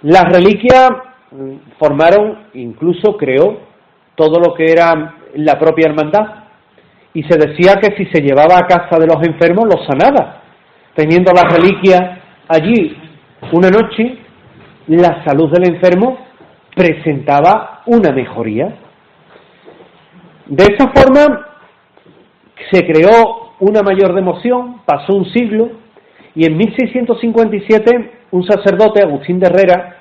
Las reliquias formaron, incluso creó, todo lo que era la propia hermandad, y se decía que si se llevaba a casa de los enfermos los sanaba. Teniendo la reliquia allí una noche, la salud del enfermo presentaba una mejoría. De esa forma se creó una mayor devoción, pasó un siglo, y en 1657 un sacerdote, Agustín de Herrera,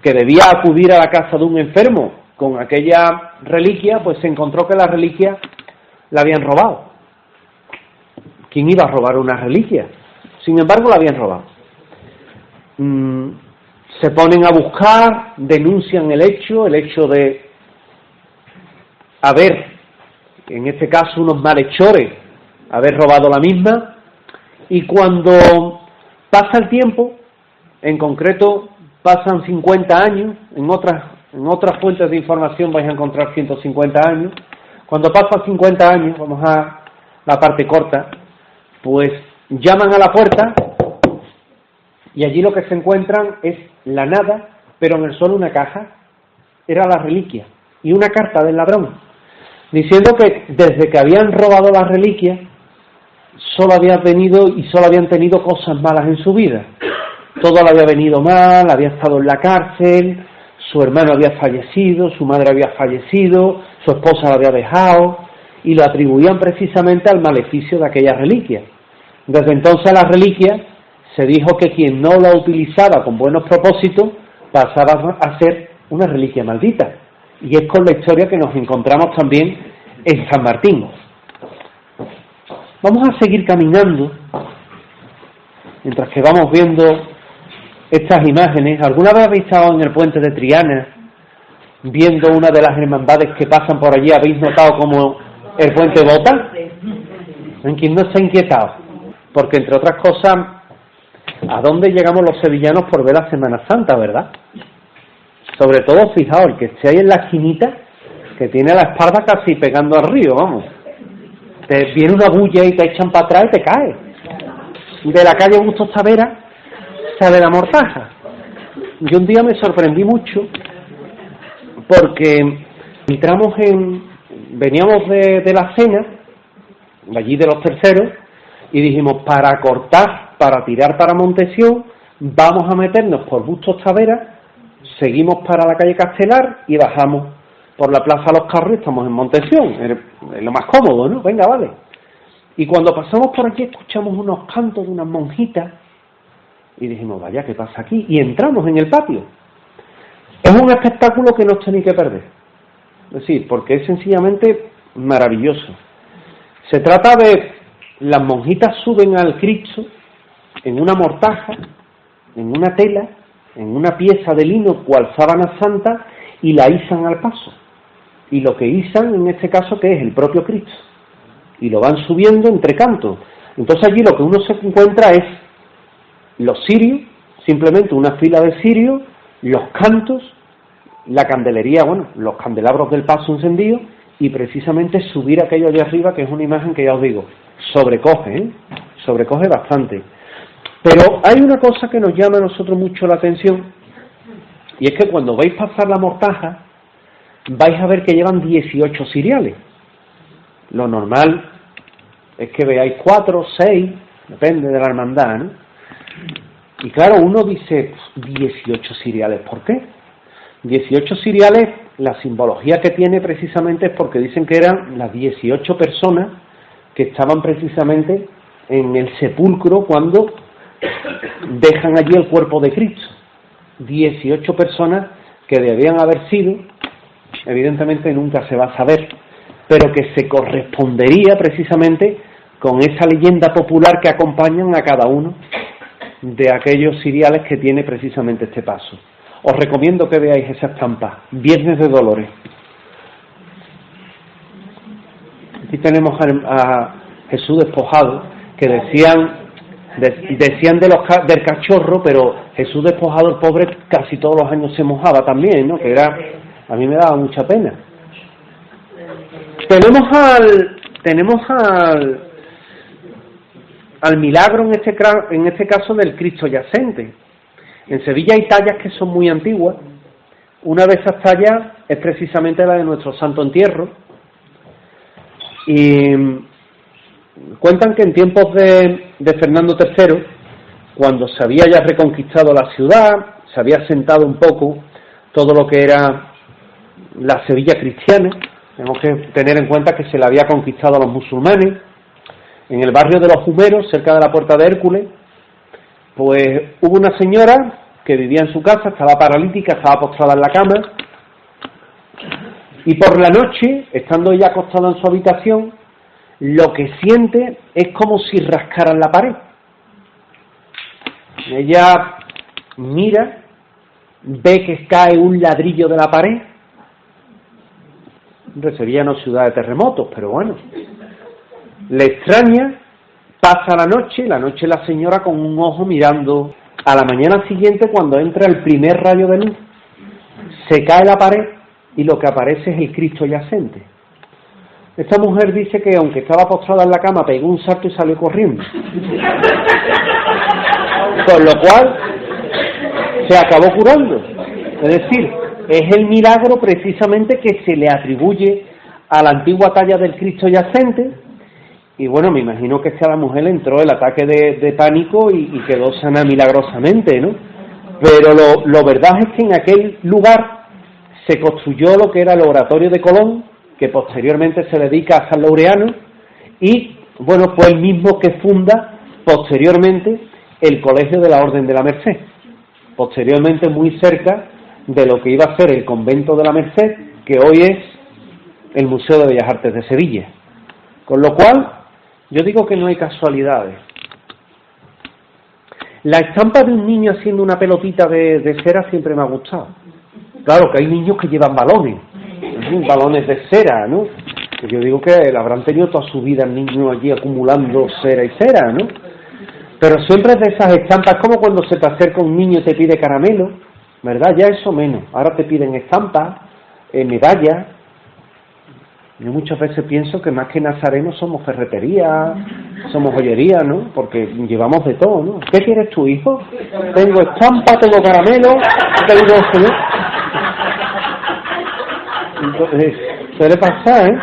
que debía acudir a la casa de un enfermo con aquella reliquia, pues se encontró que la reliquia la habían robado. ¿Quién iba a robar una reliquia? Sin embargo, la habían robado. Se ponen a buscar, denuncian el hecho de haber, en este caso, unos malhechores, haber robado la misma, y cuando pasa el tiempo, en concreto pasan 50 años, en otras fuentes de información vais a encontrar 150 años, Cuando pasan 50 años, vamos a la parte corta, pues llaman a la puerta y allí lo que se encuentran es la nada, pero en el suelo una caja. Era la reliquia y una carta del ladrón, diciendo que desde que habían robado la reliquia solo habían tenido cosas malas en su vida. Todo le había venido mal, había estado en la cárcel, su hermano había fallecido, su madre había fallecido, su esposa la había dejado, y lo atribuían precisamente al maleficio de aquella reliquia. Desde entonces la reliquia se dijo que quien no la utilizaba con buenos propósitos pasaba a ser una reliquia maldita. Y es con la historia que nos encontramos también en San Martín. Vamos a seguir caminando mientras que vamos viendo estas imágenes. ¿Alguna vez habéis estado en el puente de Triana viendo una de las hermandades que pasan por allí? ¿Habéis notado cómo el puente bota? ¿En quién no se ha inquietado? Porque entre otras cosas, ¿a dónde llegamos los sevillanos por ver la Semana Santa, verdad? Sobre todo, fijaos, el que esté ahí en la esquinita, que tiene la espalda casi pegando al río, vamos. Te viene una bulla y te echan para atrás y te caes. De la calle Bustos Tavera sale la mortaja. Yo un día me sorprendí mucho porque veníamos de la cena, de allí de los terceros, y dijimos, para cortar, para tirar para Montesión, vamos a meternos por Bustos Tavera, seguimos para la calle Castelar y bajamos por la Plaza Los Carros y estamos en Montesión. Es lo más cómodo, ¿no? Venga, vale. Y cuando pasamos por aquí escuchamos unos cantos de unas monjitas y dijimos, vaya, ¿qué pasa aquí? Y entramos en el patio. Es un espectáculo que no os tenéis que perder. Es decir, porque es sencillamente maravilloso. Se trata de, las monjitas suben al Cristo en una mortaja, en una tela, en una pieza de lino cual sábana santa, y la izan al paso. Y lo que izan en este caso, que es el propio Cristo, y lo van subiendo entre cantos. Entonces allí lo que uno se encuentra es los cirios, simplemente una fila de cirios, los cantos, la candelería, bueno, los candelabros del paso encendidos, y precisamente subir aquello de arriba, que es una imagen que ya os digo, sobrecoge bastante. Pero hay una cosa que nos llama a nosotros mucho la atención, y es que cuando vais a pasar la mortaja, vais a ver que llevan 18 ciriales. Lo normal es que veáis 4, 6, depende de la hermandad, ¿no? Y claro, uno dice, 18 ciriales, ¿por qué? 18 ciriales, la simbología que tiene precisamente es porque dicen que eran las 18 personas que estaban precisamente en el sepulcro cuando dejan allí el cuerpo de Cristo. 18 personas que debían haber sido, evidentemente nunca se va a saber, pero que se correspondería precisamente con esa leyenda popular que acompañan a cada uno de aquellos ciriales que tiene precisamente este paso. Os recomiendo que veáis esa estampa, Viernes de Dolores. Aquí tenemos a Jesús despojado, que decían del cachorro, pero Jesús despojado, el pobre, casi todos los años se mojaba también, ¿no? Que era, a mí me daba mucha pena. Tenemos al milagro en este caso del Cristo yacente. En Sevilla hay tallas que son muy antiguas. Una de esas tallas es precisamente la de nuestro Santo Entierro. Y cuentan que en tiempos de Fernando III, cuando se había ya reconquistado la ciudad, se había asentado un poco todo lo que era la Sevilla cristiana. Tenemos que tener en cuenta que se le había conquistado a los musulmanes. En el barrio de los Humeros, cerca de la Puerta de Hércules, pues hubo una señora que vivía en su casa, estaba paralítica, estaba postrada en la cama, y por la noche, estando ella acostada en su habitación, lo que siente es como si rascaran la pared. Ella mira, ve que cae un ladrillo de la pared. Sevilla no es ciudad de terremotos, pero bueno, le extraña, pasa la noche la señora con un ojo mirando. A la mañana siguiente, cuando entra el primer rayo de luz, se cae la pared y lo que aparece es el Cristo yacente. Esta mujer dice que aunque estaba postrada en la cama, pegó un salto y salió corriendo. Con lo cual, se acabó curando. Es decir, es el milagro precisamente que se le atribuye a la antigua talla del Cristo yacente. Y bueno, me imagino que es que a la mujer le entró el ataque de pánico y quedó sana milagrosamente, ¿no? Pero lo verdad es que en aquel lugar se construyó lo que era el oratorio de Colón, que posteriormente se dedica a San Laureano, y bueno, fue el mismo que funda posteriormente el Colegio de la Orden de la Merced, posteriormente muy cerca de lo que iba a ser el Convento de la Merced, que hoy es el Museo de Bellas Artes de Sevilla. Con lo cual, yo digo que no hay casualidades. La estampa de un niño haciendo una pelotita de cera siempre me ha gustado. Claro que hay niños que llevan balones, balones de cera, ¿no? Que yo digo que habrán tenido toda su vida el niño allí acumulando cera y cera, ¿no? Pero siempre es de esas estampas, como cuando se te acerca un niño y te pide caramelo, ¿verdad? Ya eso menos. Ahora te piden estampas, medallas. Yo muchas veces pienso que más que nazarenos somos ferretería, somos joyería, ¿no? Porque llevamos de todo, ¿no? ¿Qué quieres tu hijo? Tengo estampa, tengo caramelo, tengo... Entonces, suele pasar, ¿eh?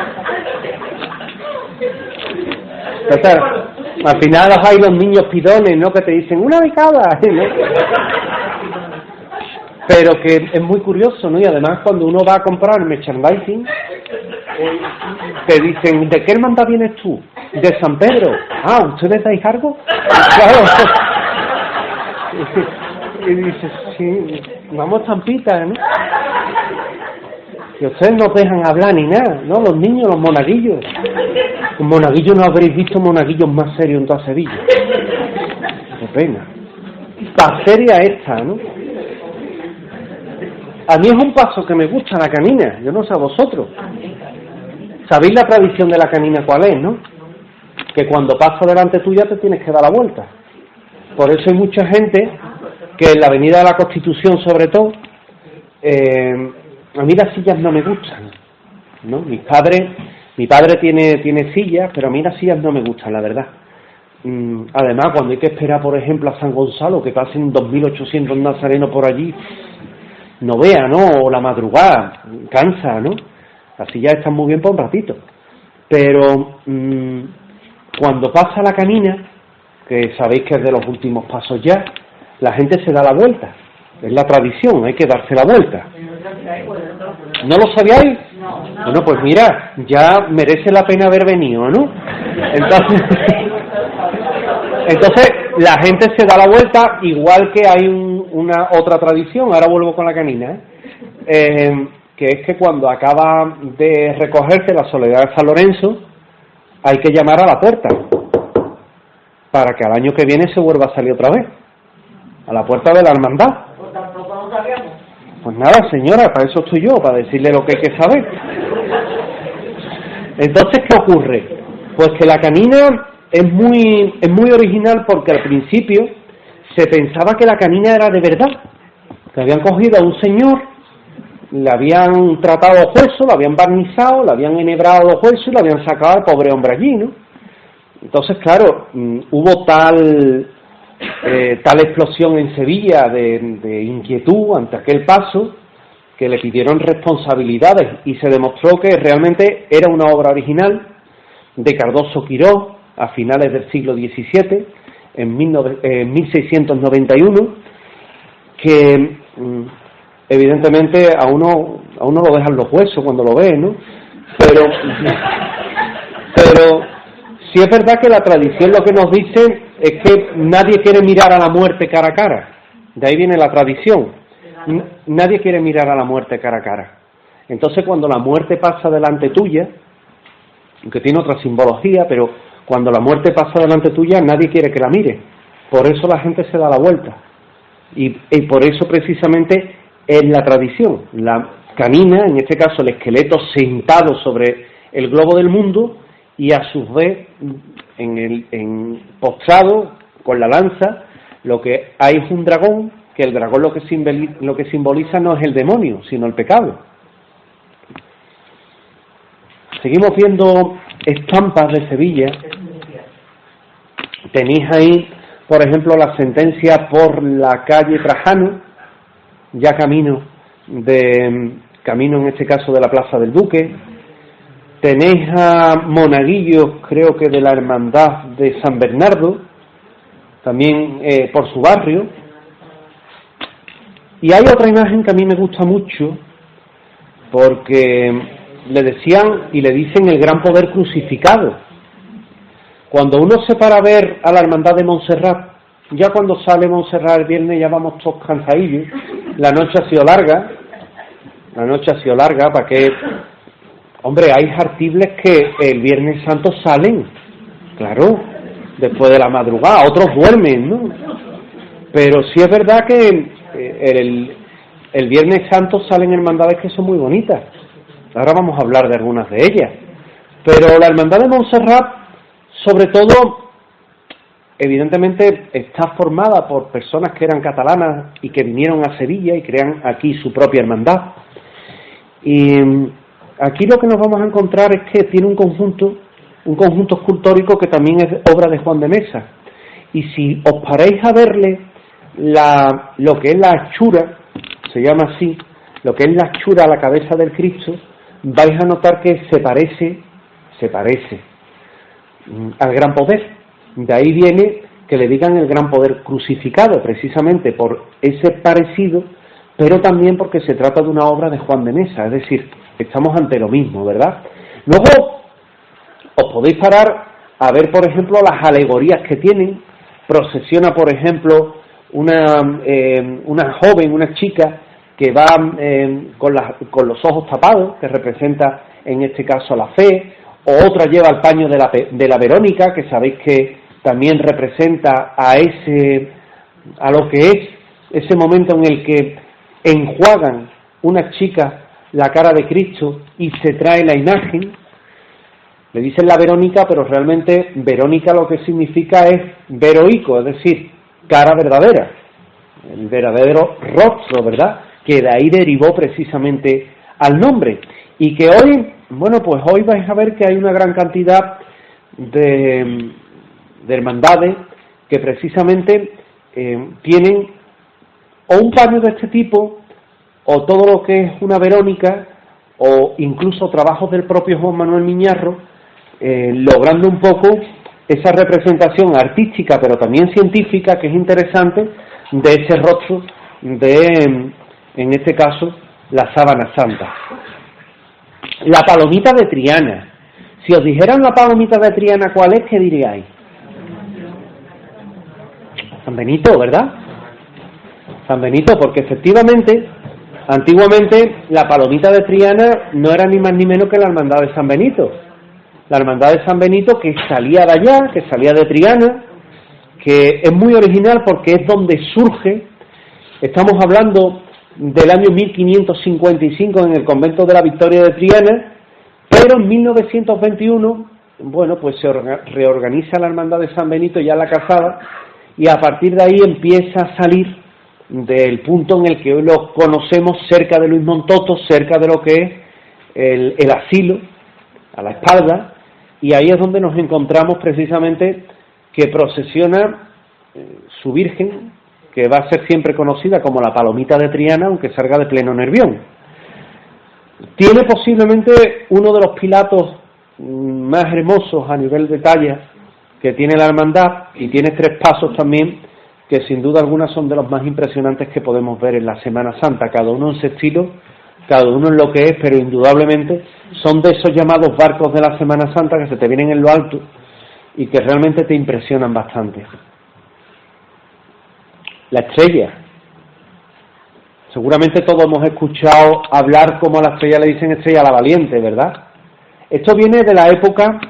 Entonces, al final hay los niños pidones, ¿no? Que te dicen una de cada, ¿no? Pero que es muy curioso, ¿no? Y además cuando uno va a comprar merchandising, te dicen, ¿de qué hermandad vienes tú? De San Pedro. Ah, ¿ustedes dais algo? Claro. Y dices, sí, vamos tampita, ¿no? Y ustedes no dejan hablar ni nada, ¿no? Los niños, los monaguillos. Los monaguillos no habréis visto monaguillos más serios en toda Sevilla. Qué pena. Pa' seria esta, ¿no? A mí es un paso que me gusta, la canina. Yo no sé a vosotros. ¿Sabéis la tradición de la canina cuál es, no? Que cuando pasa delante tuya te tienes que dar la vuelta. Por eso hay mucha gente que en la Avenida de la Constitución, sobre todo, a mí las sillas no me gustan, ¿no? Mi padre tiene sillas, pero a mí las sillas no me gustan, la verdad. Además, cuando hay que esperar, por ejemplo, a San Gonzalo, que pasen 2.800 nazarenos por allí, no vea, ¿no? O la madrugada, cansa, ¿no? Las sillas están muy bien por un ratito. Pero cuando pasa la canina, que sabéis que es de los últimos pasos ya, la gente se da la vuelta. Es la tradición, hay que darse la vuelta. ¿No lo sabíais? Bueno, pues mira, ya merece la pena haber venido, ¿no? Entonces la gente se da la vuelta, igual que hay una otra tradición, ahora vuelvo con la canina, que es que cuando acaba de recogerse la soledad de San Lorenzo, hay que llamar a la puerta, para que al año que viene se vuelva a salir otra vez, a la puerta de la hermandad. Pues nada, señora, para eso estoy yo, para decirle lo que hay que saber. Entonces, ¿qué ocurre? Pues que la canina es muy original, porque al principio se pensaba que la canina era de verdad, que habían cogido a un señor, le habían tratado los huesos, lo habían barnizado, le habían enhebrado los huesos y lo habían sacado al pobre hombre allí, ¿no? Entonces, claro, hubo tal explosión en Sevilla de inquietud ante aquel paso, que le pidieron responsabilidades y se demostró que realmente era una obra original de Cardoso Quirós a finales del siglo XVII, en 1691, que evidentemente a uno lo dejan los huesos cuando lo ve, ¿no? Pero sí es verdad que la tradición lo que nos dice es que nadie quiere mirar a la muerte cara a cara. De ahí viene la tradición. Nadie quiere mirar a la muerte cara a cara. Entonces, cuando la muerte pasa delante tuya, aunque tiene otra simbología, pero cuando la muerte pasa delante tuya, nadie quiere que la mire. Por eso la gente se da la vuelta. Y por eso precisamente es la tradición. La canina, en este caso el esqueleto sentado sobre el globo del mundo, y a su vez postrado con la lanza, lo que hay es un dragón, que el dragón lo que simboliza no es el demonio, sino el pecado. Seguimos viendo estampas de Sevilla. Tenéis ahí, por ejemplo, la sentencia por la calle Trajano, ya camino en este caso de la Plaza del Duque. Tenéis a monaguillos, creo que de la Hermandad de San Bernardo, también por su barrio. Y hay otra imagen que a mí me gusta mucho, porque le decían y le dicen el gran poder crucificado. Cuando uno se para a ver a la Hermandad de Montserrat, ya cuando sale Montserrat el viernes ya vamos todos cansadillos, la noche ha sido larga, para que, hombre, hay artibles que el Viernes Santo salen, claro, después de la madrugada, otros duermen, ¿no? Pero sí es verdad que el Viernes Santo salen hermandades que son muy bonitas. Ahora vamos a hablar de algunas de ellas. Pero la Hermandad de Montserrat, sobre todo, evidentemente está formada por personas que eran catalanas y que vinieron a Sevilla y crean aquí su propia hermandad. Y aquí lo que nos vamos a encontrar es que tiene un conjunto escultórico que también es obra de Juan de Mesa. Y si os paráis a verle lo que es la hachura, se llama así, lo que es la hachura a la cabeza del Cristo, vais a notar que se parece al gran poder. De ahí viene que le digan el gran poder crucificado, precisamente por ese parecido, pero también porque se trata de una obra de Juan de Mesa, es decir, estamos ante lo mismo, ¿verdad? Luego os podéis parar a ver, por ejemplo, las alegorías que tienen. Procesiona, por ejemplo, una joven, una chica que va con los ojos tapados, que representa en este caso la fe, o otra lleva el paño de la Verónica, que sabéis que también representa a lo que es ese momento en el que enjuagan unas chicas la cara de Cristo y se trae la imagen. Le dicen la Verónica, pero realmente Verónica lo que significa es veroico, es decir, cara verdadera, el verdadero rostro, ¿verdad?, que de ahí derivó precisamente al nombre. Y que hoy, bueno, pues hoy vais a ver que hay una gran cantidad de hermandades que precisamente tienen o un paño de este tipo, o todo lo que es una Verónica, o incluso trabajos del propio Juan Manuel Miñarro, logrando un poco esa representación artística, pero también científica, que es interesante, de ese rostro de, en este caso, la sábana santa. La palomita de Triana. Si os dijeran la palomita de Triana, ¿cuál es? ¿Qué diríais? San Benito, ¿verdad? San Benito, porque efectivamente, antiguamente, la palomita de Triana no era ni más ni menos que la hermandad de San Benito. La hermandad de San Benito, que salía de allá, que salía de Triana, que es muy original porque es donde surge. Estamos hablando del año 1555 en el convento de la Victoria de Triana, pero en 1921, bueno, pues se reorganiza la hermandad de San Benito ya en la Calzada, y a partir de ahí empieza a salir del punto en el que hoy lo conocemos, cerca de Luis Montoto, cerca de lo que es el asilo, a la espalda, y ahí es donde nos encontramos precisamente que procesiona su Virgen, que va a ser siempre conocida como la palomita de Triana, aunque salga de pleno Nervión. Tiene posiblemente uno de los pilatos más hermosos a nivel de talla que tiene la hermandad, y tiene 3 pasos también, que sin duda alguna son de los más impresionantes que podemos ver en la Semana Santa, cada uno en su estilo, cada uno en lo que es, pero indudablemente son de esos llamados barcos de la Semana Santa que se te vienen en lo alto y que realmente te impresionan bastante. La estrella. Seguramente todos hemos escuchado hablar como a la estrella le dicen estrella a la valiente, ¿verdad? Esto viene de la época,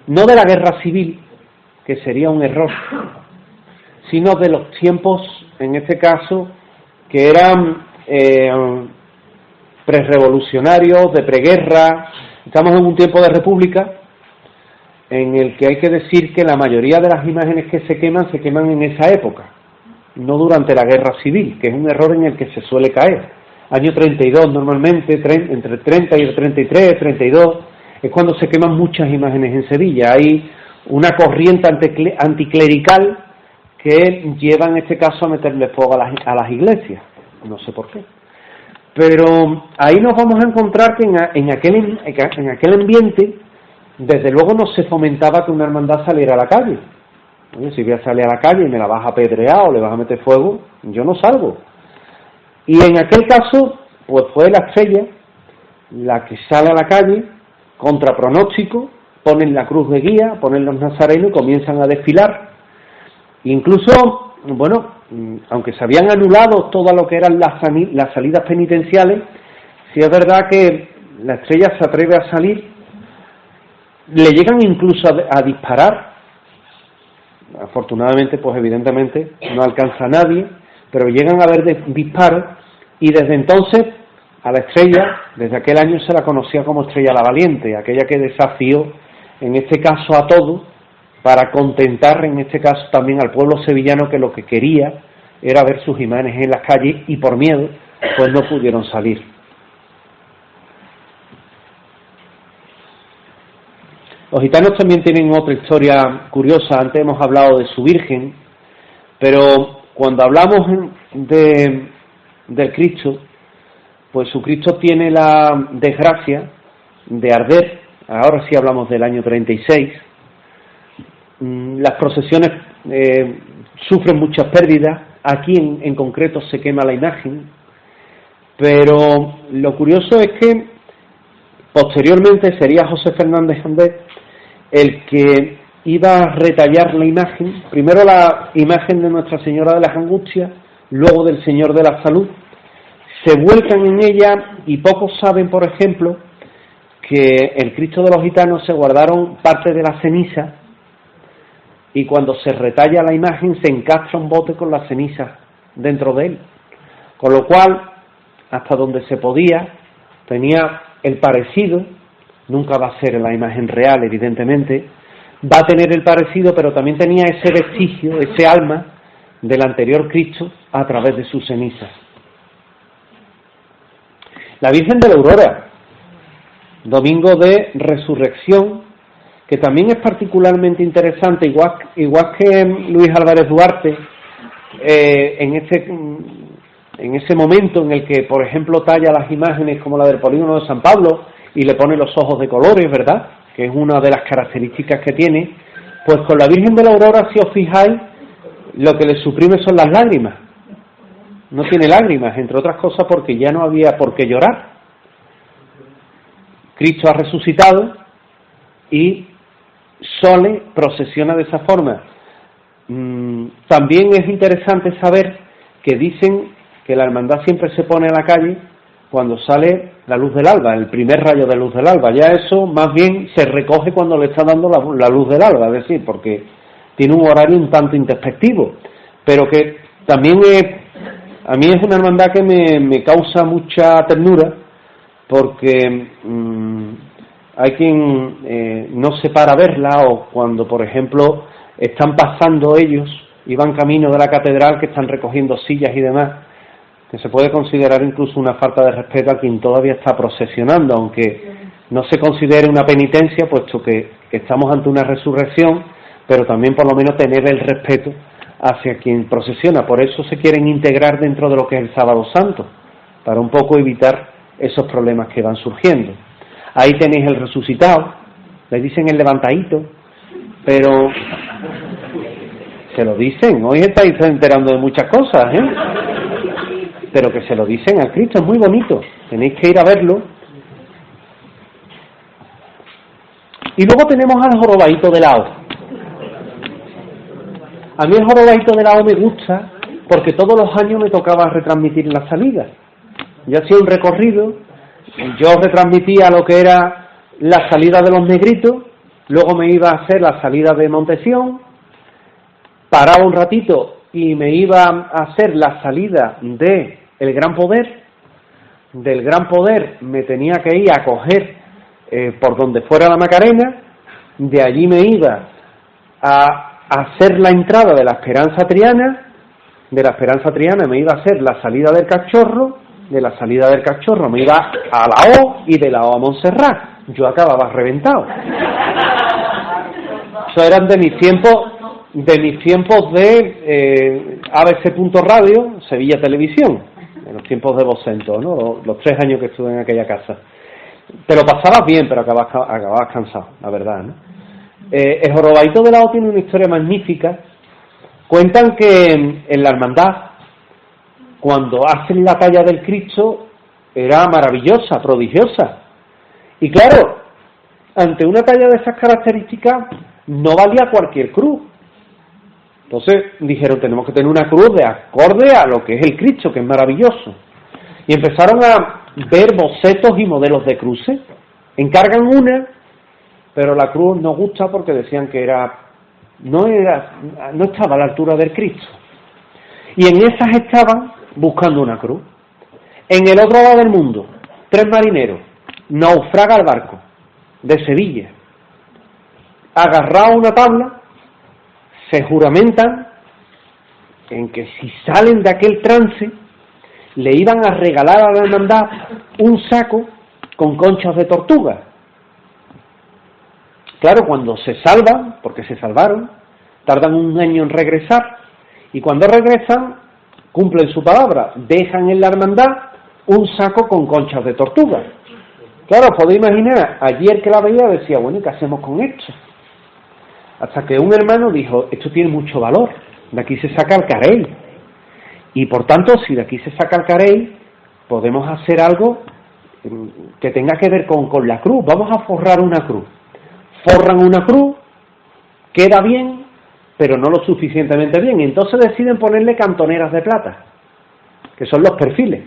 no de la guerra civil, que sería un error, sino de los tiempos, en este caso, que eran prerevolucionarios, de preguerra. Estamos en un tiempo de república en el que hay que decir que la mayoría de las imágenes que se queman en esa época, no durante la guerra civil, que es un error en el que se suele caer. Año 32 normalmente, entre 30 y el 33, 32, es cuando se queman muchas imágenes en Sevilla. Hay una corriente anticlerical que lleva en este caso a meterle fuego a las iglesias, no sé por qué. Pero ahí nos vamos a encontrar que en aquel ambiente, desde luego no se fomentaba que una hermandad saliera a la calle. Oye, si voy a salir a la calle y me la vas a apedrear o le vas a meter fuego, yo no salgo. Y en aquel caso, pues fue la Estrella la que sale a la calle, contra pronóstico, ponen la cruz de guía, ponen los nazarenos y comienzan a desfilar. Incluso, bueno, aunque se habían anulado todo lo que eran las salidas penitenciales, sí es verdad que la Estrella se atreve a salir, le llegan incluso a disparar. Afortunadamente, pues evidentemente no alcanza a nadie, pero llegan a haber disparos, y desde entonces a la Estrella, desde aquel año se la conocía como Estrella la Valiente, aquella que desafió en este caso a todos, para contentar en este caso también al pueblo sevillano, que lo que quería era ver sus imágenes en las calles, y por miedo pues no pudieron salir. Los gitanos también tienen otra historia curiosa. Antes hemos hablado de su Virgen, pero cuando hablamos del Cristo, pues su Cristo tiene la desgracia de arder. Ahora sí hablamos del año 36. Las procesiones sufren muchas pérdidas. Aquí en concreto se quema la imagen, pero lo curioso es que posteriormente sería José Fernández Andés el que iba a retallar la imagen, primero la imagen de Nuestra Señora de las Angustias, luego del Señor de la Salud. Se vuelcan en ella, y pocos saben, por ejemplo, que el Cristo de los Gitanos se guardaron parte de la ceniza, y cuando se retalla la imagen se encastra un bote con las cenizas dentro de él, con lo cual, hasta donde se podía, tenía el parecido. Nunca va a ser la imagen real, evidentemente, va a tener el parecido, pero también tenía ese vestigio, ese alma del anterior Cristo a través de sus cenizas. La Virgen de la Aurora, domingo de Resurrección, que también es particularmente interesante, igual que Luis Álvarez Duarte, en ese momento en el que, por ejemplo, talla las imágenes como la del Polígono de San Pablo y le pone los ojos de colores, ¿verdad?, que es una de las características que tiene. Pues con la Virgen de la Aurora, si os fijáis, lo que le suprime son las lágrimas. No tiene lágrimas, entre otras cosas porque ya no había por qué llorar. Cristo ha resucitado y Sole procesiona de esa forma. También es interesante saber que dicen que la hermandad siempre se pone a la calle cuando sale la luz del alba, el primer rayo de luz del alba. Ya eso más bien se recoge cuando le está dando la luz del alba, es decir, porque tiene un horario un tanto introspectivo, pero que también a mí es una hermandad que me causa mucha ternura, porque hay quien no se para a verla, o cuando, por ejemplo, están pasando ellos y van camino de la catedral, que están recogiendo sillas y demás, que se puede considerar incluso una falta de respeto a quien todavía está procesionando, aunque no se considere una penitencia, puesto que estamos ante una resurrección, pero también por lo menos tener el respeto hacia quien procesiona. Por eso se quieren integrar dentro de lo que es el Sábado Santo, para un poco evitar esos problemas que van surgiendo. Ahí tenéis el resucitado, le dicen el levantadito, pero se lo dicen. Hoy estáis enterando de muchas cosas, pero que se lo dicen a Cristo, es muy bonito, tenéis que ir a verlo. Y luego tenemos al jorobadito de Lao. A mí el jorobadito de Lao me gusta porque todos los años me tocaba retransmitir la salida. Yo hacía un recorrido, yo retransmitía lo que era la salida de los negritos, luego me iba a hacer la salida de Montesión, paraba un ratito y me iba a hacer la salida de el Gran Poder. Del Gran Poder me tenía que ir a coger por donde fuera la Macarena, de allí me iba a hacer la entrada de la Esperanza Triana, de la Esperanza Triana me iba a hacer la salida del Cachorro, de la salida del Cachorro me iba a la O y de la O a Montserrat. Yo acababa reventado. Eso eran de mis tiempos de ABC.radio, Sevilla Televisión, en los tiempos de Vocento, ¿no? Los 3 años que estuve en aquella casa. Te lo pasabas bien, pero acababas cansado, la verdad, ¿no? El Jorobaito de la O tiene una historia magnífica. Cuentan que en la hermandad, cuando hacen la talla del Cristo, era maravillosa, prodigiosa. Y claro, ante una talla de esas características, no valía cualquier cruz. Entonces dijeron, tenemos que tener una cruz de acorde a lo que es el Cristo, que es maravilloso. Y empezaron a ver bocetos y modelos de cruces. Encargan una, pero la cruz no gusta porque decían que no estaba a la altura del Cristo. Y en esas estaban buscando una cruz. En el otro lado del mundo, 3 marineros, naufraga el barco de Sevilla, agarrado a una tabla, se juramentan en que si salen de aquel trance le iban a regalar a la hermandad un saco con conchas de tortuga. Claro, cuando se salvan, porque se salvaron, tardan 1 año en regresar, y cuando regresan cumplen su palabra, dejan en la hermandad un saco con conchas de tortuga. Claro, podéis imaginar, ayer que la veía decía, bueno, ¿y qué hacemos con esto? Hasta que un hermano dijo, esto tiene mucho valor, de aquí se saca el carey, y por tanto, si de aquí se saca el carey, podemos hacer algo que tenga que ver con la cruz. Vamos a forrar una cruz. Forran una cruz, queda bien, pero no lo suficientemente bien, y entonces deciden ponerle cantoneras de plata, que son los perfiles,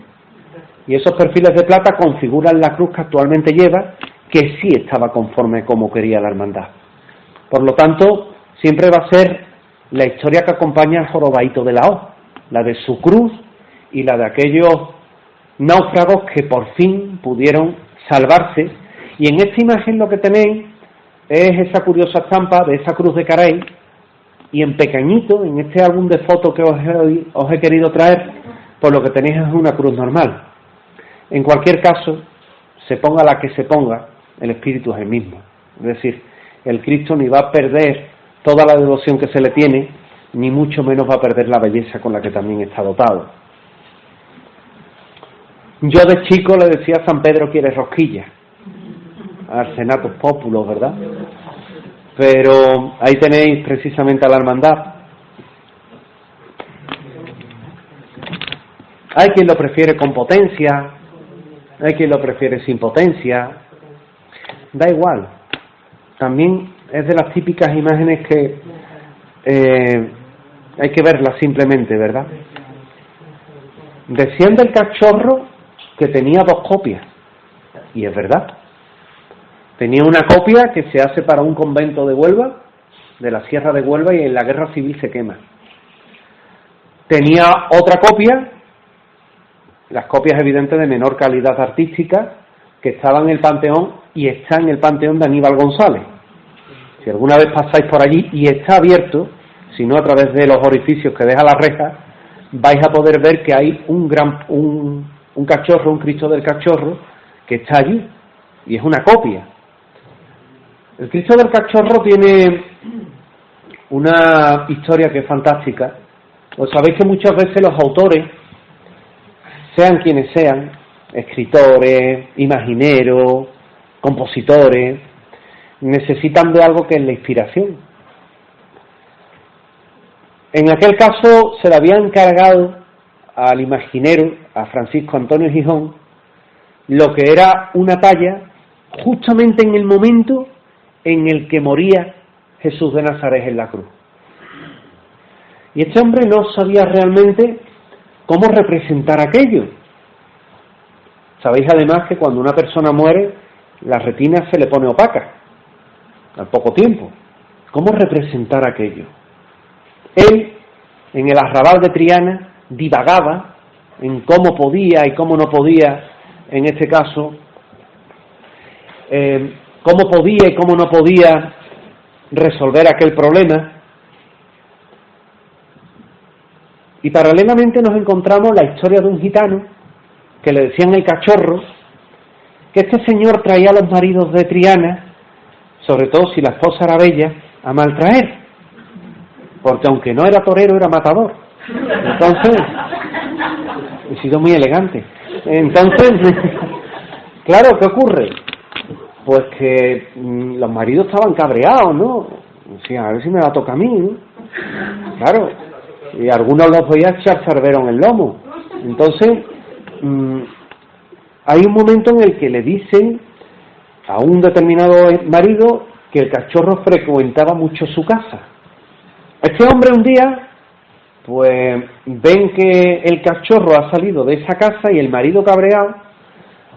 y esos perfiles de plata configuran la cruz que actualmente lleva, que sí estaba conforme como quería la hermandad. Por lo tanto, siempre va a ser la historia que acompaña al Jorobaito de la O, la de su cruz y la de aquellos náufragos que por fin pudieron salvarse. Y en esta imagen lo que tenéis es esa curiosa estampa de esa cruz de carey, y en pequeñito, en este álbum de fotos que os he querido traer, pues lo que tenéis es una cruz normal. En cualquier caso, se ponga la que se ponga, el espíritu es el mismo. Es decir, el Cristo ni va a perder toda la devoción que se le tiene, ni mucho menos va a perder la belleza con la que también está dotado. Yo de chico le decía a San Pedro quiere rosquillas, Arsenatus Populos, ¿verdad? Pero ahí tenéis precisamente a la hermandad. Hay quien lo prefiere con potencia, hay quien lo prefiere sin potencia, da igual. También es de las típicas imágenes que hay que verlas simplemente, ¿verdad? Decían del Cachorro que tenía 2 copias, y es verdad. Tenía una copia que se hace para un convento de Huelva, de la Sierra de Huelva, y en la Guerra Civil se quema. Tenía otra copia, las copias evidentes de menor calidad artística, que estaba en el Panteón, y está en el Panteón de Aníbal González. Si alguna vez pasáis por allí, y está abierto, si no a través de los orificios que deja la reja, vais a poder ver que hay un cachorro, un Cristo del Cachorro, que está allí, y es una copia. El Cristo del Cachorro tiene una historia que es fantástica. Os sabéis que muchas veces los autores, sean quienes sean, escritores, imagineros, compositores, necesitan de algo que es la inspiración. En aquel caso se le había encargado al imaginero, a Francisco Antonio Gijón, lo que era una talla justamente en el momento en el que moría Jesús de Nazaret en la cruz. Y este hombre no sabía realmente cómo representar aquello. Sabéis además que cuando una persona muere, la retina se le pone opaca al poco tiempo. ¿Cómo representar aquello? Él, en el arrabal de Triana, divagaba en cómo podía y cómo no podía, en este caso, cómo podía y cómo no podía resolver aquel problema. Y paralelamente nos encontramos la historia de un gitano que le decían el cachorro, que este señor traía a los maridos de Triana, sobre todo si la esposa era bella, a maltraer, porque aunque no era torero, era matador. Entonces, he sido muy elegante. Entonces, claro, ¿qué ocurre? Pues que los maridos estaban cabreados, ¿no? Decían, a ver si me la toca a mí, ¿no? Claro, y algunos los veía echar cerbero en el lomo. Entonces, hay un momento en el que le dicen a un determinado marido que el cachorro frecuentaba mucho su casa. Este hombre un día, pues ven que el cachorro ha salido de esa casa y el marido cabreado,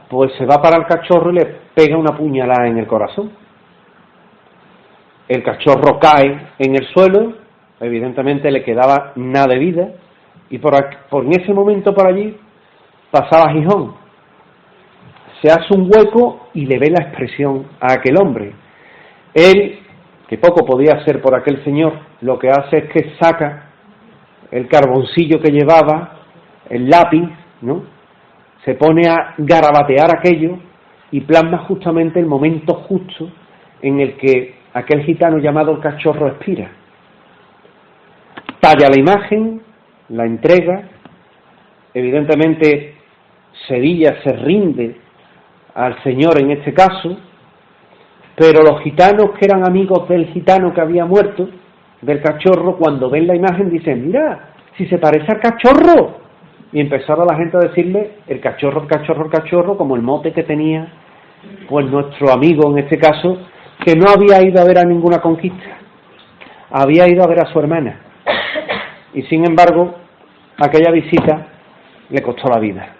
pues se va para el cachorro y le pega una puñalada en el corazón. El cachorro cae en el suelo, evidentemente le quedaba nada de vida, y por en ese momento por allí pasaba Gijón. Se hace un hueco y le ve la expresión a aquel hombre. Él, que poco podía hacer por aquel señor, lo que hace es que saca el carboncillo que llevaba, el lápiz, ¿no? Se pone a garabatear aquello y plasma justamente el momento justo en el que aquel gitano llamado el cachorro expira. Talla la imagen, la entrega, evidentemente Sevilla se rinde al señor en este caso, pero los gitanos que eran amigos del gitano que había muerto, del cachorro, cuando ven la imagen dicen, mira, si se parece al cachorro. Y empezaba la gente a decirle el cachorro, el cachorro, el cachorro, como el mote que tenía pues nuestro amigo en este caso, que no había ido a ver a ninguna conquista, había ido a ver a su hermana, y sin embargo aquella visita le costó la vida.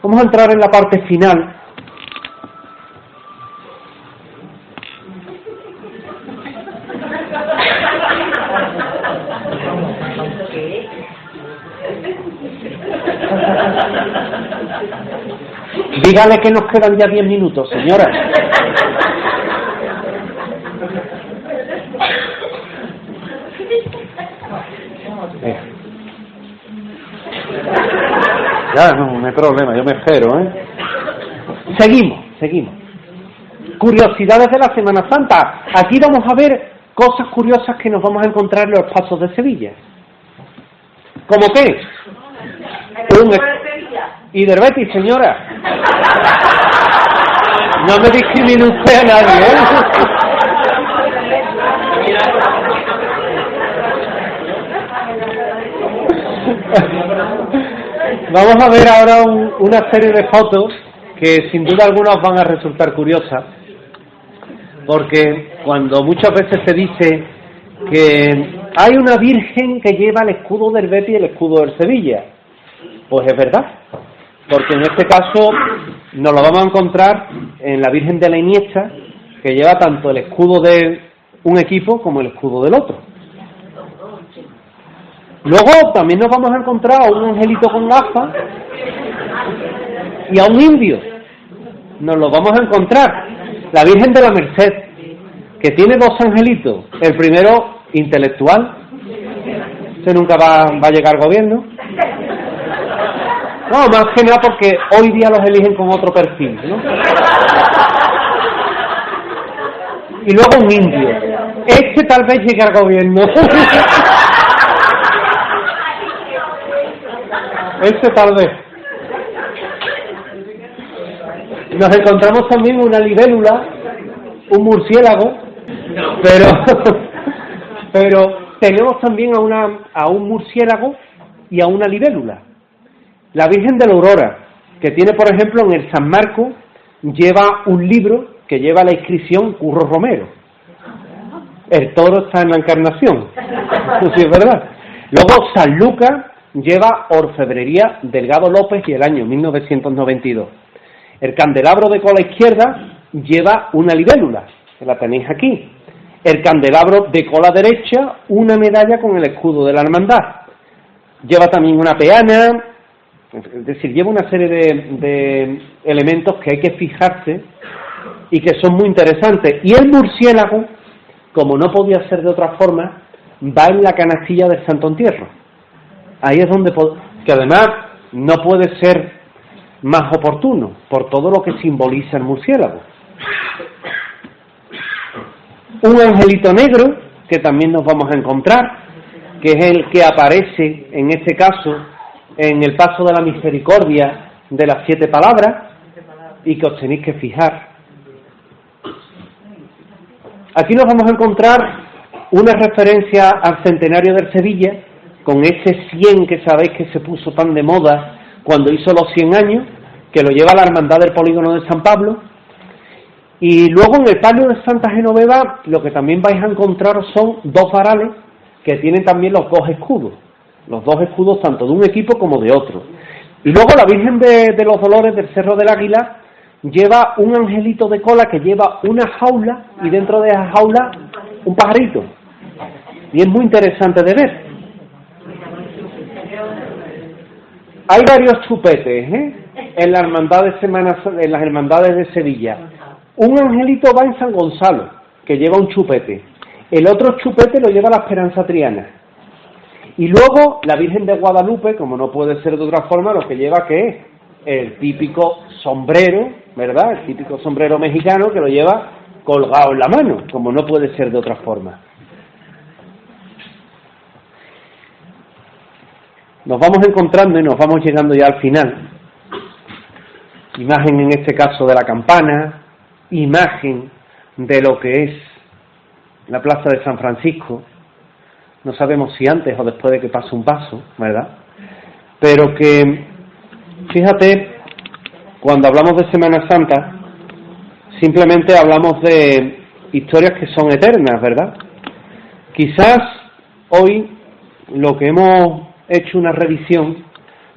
Vamos a entrar en la parte final. Dígale que nos quedan ya 10 minutos, señora. Ya, no hay problema, yo me espero, ¿eh? Seguimos. Curiosidades de la Semana Santa. Aquí vamos a ver cosas curiosas que nos vamos a encontrar en los pasos de Sevilla. ¿Cómo qué? Y del Betis, señora. No me discrimine usted a nadie, ¿eh? Vamos a ver ahora una serie de fotos que sin duda algunas van a resultar curiosas, porque cuando muchas veces se dice que hay una virgen que lleva el escudo del Betis y el escudo del Sevilla, pues es verdad, porque en este caso nos lo vamos a encontrar en la Virgen de la Iniesta, que lleva tanto el escudo de un equipo como el escudo del otro. Luego también nos vamos a encontrar a un angelito con gafas y a un indio. Nos lo vamos a encontrar. La Virgen de la Merced, que tiene dos angelitos. El primero, intelectual. Ese nunca va a llegar al gobierno. No, más que nada porque hoy día los eligen con otro perfil, ¿no? Y luego un indio. Este tal vez llegue al gobierno. Este tal vez. Nos encontramos también una libélula, un murciélago, pero tenemos también a un murciélago y a una libélula. La Virgen de la Aurora, que tiene, por ejemplo, en el San Marcos, lleva un libro que lleva la inscripción Curro Romero. El toro está en la Encarnación. Sí, es verdad. Luego San Lucas lleva Orfebrería Delgado López y el año 1992. El candelabro de cola izquierda lleva una libélula, que la tenéis aquí. El candelabro de cola derecha, una medalla con el escudo de la hermandad. Lleva también una peana, es decir, lleva una serie de elementos que hay que fijarse y que son muy interesantes. Y el murciélago, como no podía ser de otra forma, va en la canastilla del Santo Entierro. Ahí es donde que además no puede ser más oportuno por todo lo que simboliza el murciélago. Un angelito negro que también nos vamos a encontrar, que es el que aparece en este caso en el paso de la misericordia de las 7 palabras y que os tenéis que fijar. Aquí nos vamos a encontrar una referencia al centenario del Sevilla, con ese 100 que sabéis que se puso tan de moda cuando hizo los 100 años, que lo lleva la Hermandad del Polígono de San Pablo. Y luego en el palio de Santa Genoveva lo que también vais a encontrar son 2 varales que tienen también los 2 escudos. Los 2 escudos tanto de un equipo como de otro. Y luego la Virgen de los Dolores del Cerro del Águila lleva un angelito de cola que lleva una jaula y dentro de esa jaula un pajarito. Y es muy interesante de ver. Hay varios chupetes, en la hermandad de en las hermandades de Sevilla. Un angelito va en San Gonzalo, que lleva un chupete. El otro chupete lo lleva la Esperanza Triana. Y luego la Virgen de Guadalupe, como no puede ser de otra forma, lo que lleva que es el típico sombrero, ¿verdad? El típico sombrero mexicano que lo lleva colgado en la mano, como no puede ser de otra forma. Nos vamos encontrando y nos vamos llegando ya al final. Imagen en este caso de la campana, imagen de lo que es la plaza de San Francisco. No sabemos si antes o después de que pase un paso, ¿verdad? Pero que, fíjate, cuando hablamos de Semana Santa, simplemente hablamos de historias que son eternas, ¿verdad? Quizás hoy lo que hemos hecho una revisión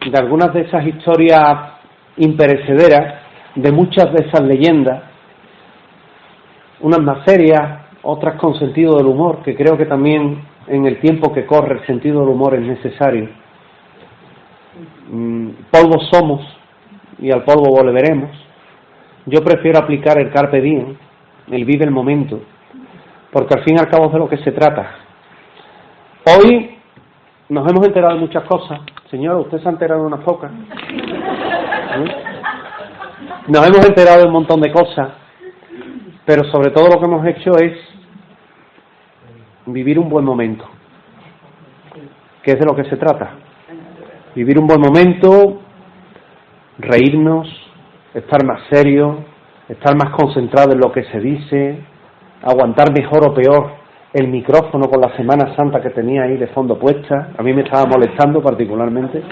de algunas de esas historias imperecederas, de muchas de esas leyendas, unas más serias, otras con sentido del humor, que creo que también en el tiempo que corre el sentido del humor es necesario. Polvo somos y al polvo volveremos. Yo prefiero aplicar el carpe diem, el vive el momento, porque al fin y al cabo es de lo que se trata. Hoy nos hemos enterado de muchas cosas. Señora, usted se ha enterado de unas pocas. Nos hemos enterado de un montón de cosas, pero sobre todo lo que hemos hecho es vivir un buen momento, que es de lo que se trata. Vivir un buen momento, reírnos, estar más serios, estar más concentrados en lo que se dice, aguantar mejor o peor el micrófono con la Semana Santa que tenía ahí de fondo puesta. A mí me estaba molestando particularmente,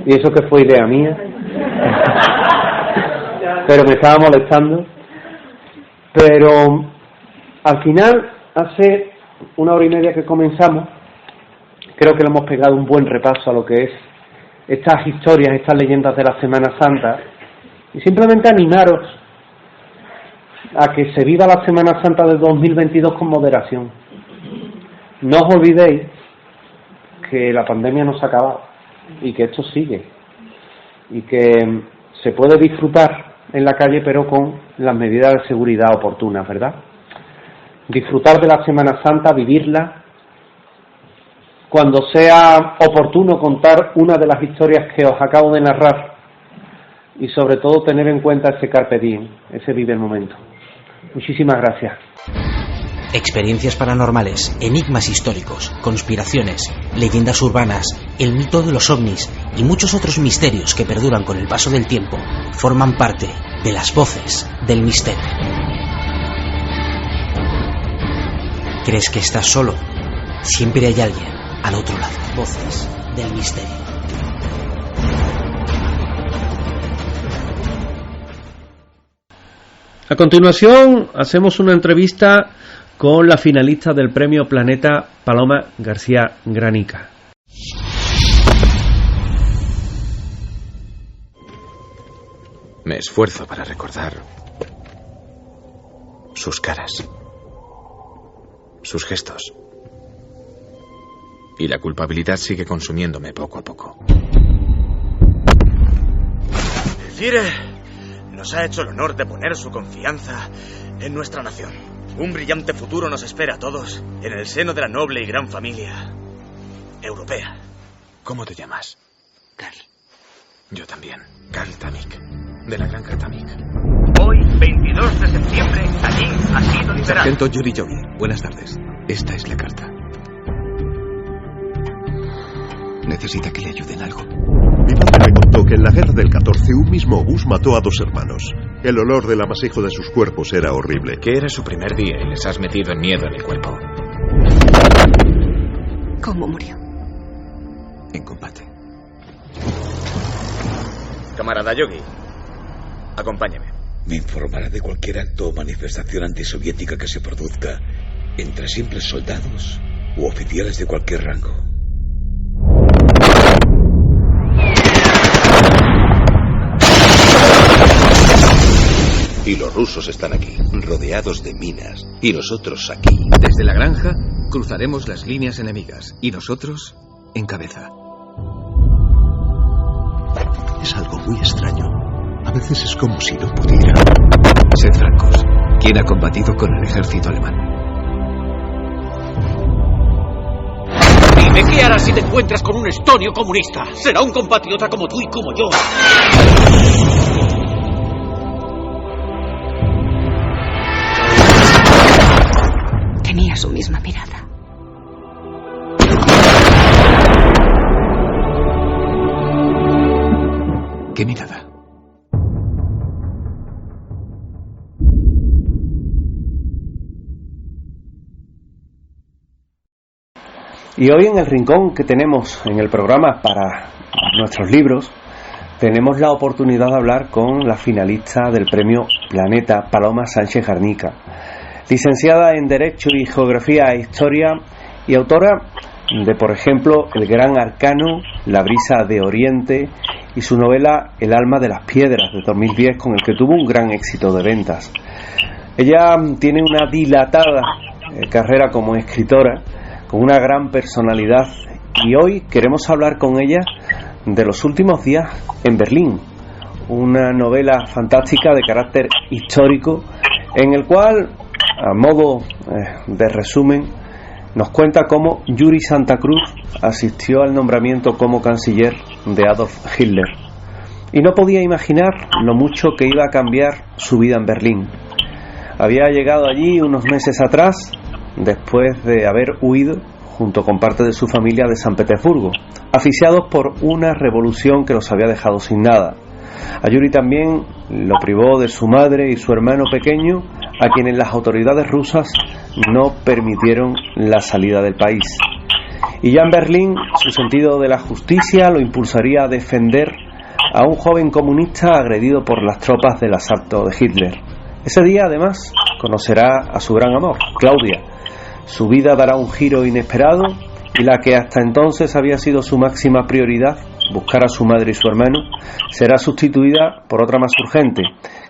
y eso que fue idea mía, pero me estaba molestando. Pero al final, hace 1 hora y media que comenzamos, creo que le hemos pegado un buen repaso a lo que es estas historias, estas leyendas de la Semana Santa, y simplemente animaros a que se viva la Semana Santa de 2022 con moderación. No os olvidéis que la pandemia no se ha acabado y que esto sigue y que se puede disfrutar en la calle, pero con las medidas de seguridad oportunas, ¿verdad? Disfrutar de la Semana Santa, vivirla. Cuando sea oportuno contar una de las historias que os acabo de narrar, y sobre todo tener en cuenta ese carpe diem, ese vive el momento. Muchísimas gracias. Experiencias paranormales, enigmas históricos, conspiraciones, leyendas urbanas, el mito de los ovnis y muchos otros misterios que perduran con el paso del tiempo forman parte de las voces del misterio. ¿Crees que estás solo? Siempre hay alguien al otro lado. Voces del misterio. A continuación, hacemos una entrevista con la finalista del Premio Planeta, Paloma García Granica. Me esfuerzo para recordar sus caras, sus gestos. Y la culpabilidad sigue consumiéndome poco a poco. Cire nos ha hecho el honor de poner su confianza en nuestra nación. Un brillante futuro nos espera a todos en el seno de la noble y gran familia europea. ¿Cómo te llamas? Carl. Yo también. Carl Tamik, de la granja Tamik. Hoy, 22 de septiembre, allí ha sido liberado. Sargento Yuri Yogi, buenas tardes. Esta es la carta. Necesita que le ayude en algo. Mi padre me contó que en la guerra del 14 un mismo obús mató a 2 hermanos. El olor del amasijo de sus cuerpos era horrible. Que era su primer día y les has metido en miedo en el cuerpo. ¿Cómo murió? En combate. Camarada Yogi, acompáñeme. Me informará de cualquier acto o manifestación antisoviética que se produzca entre simples soldados u oficiales de cualquier rango. Y los rusos están aquí, rodeados de minas, y nosotros aquí. Desde la granja cruzaremos las líneas enemigas y nosotros en cabeza. Es algo muy extraño. A veces es como si no pudiera. Sed francos. ¿Quién ha combatido con el ejército alemán? Dime qué harás si te encuentras con un estonio comunista. Será un compatriota como tú y como yo. Tenía su misma mirada. ¿Qué mirada? Y hoy en el rincón que tenemos en el programa para nuestros libros, tenemos la oportunidad de hablar con la finalista del premio Planeta, Paloma Sánchez Garnica, licenciada en Derecho y Geografía e Historia y autora de, por ejemplo, El Gran Arcano, La Brisa de Oriente y su novela El Alma de las Piedras de 2010, con el que tuvo un gran éxito de ventas. Ella tiene una dilatada carrera como escritora, con una gran personalidad, y hoy queremos hablar con ella de los últimos días en Berlín, una novela fantástica de carácter histórico en el cual, a modo de resumen, nos cuenta cómo Yuri Santa Cruz asistió al nombramiento como canciller de Adolf Hitler y no podía imaginar lo mucho que iba a cambiar su vida en Berlín. Había llegado allí unos meses atrás, después de haber huido junto con parte de su familia de San Petersburgo, asfixiados por una revolución que los había dejado sin nada. A Yuri también lo privó de su madre y su hermano pequeño, a quienes las autoridades rusas no permitieron la salida del país. Y ya en Berlín, su sentido de la justicia lo impulsaría a defender a un joven comunista agredido por las tropas del asalto de Hitler. Ese día, además, conocerá a su gran amor, Claudia. Su vida dará un giro inesperado y la que hasta entonces había sido su máxima prioridad, buscar a su madre y su hermano, será sustituida por otra más urgente,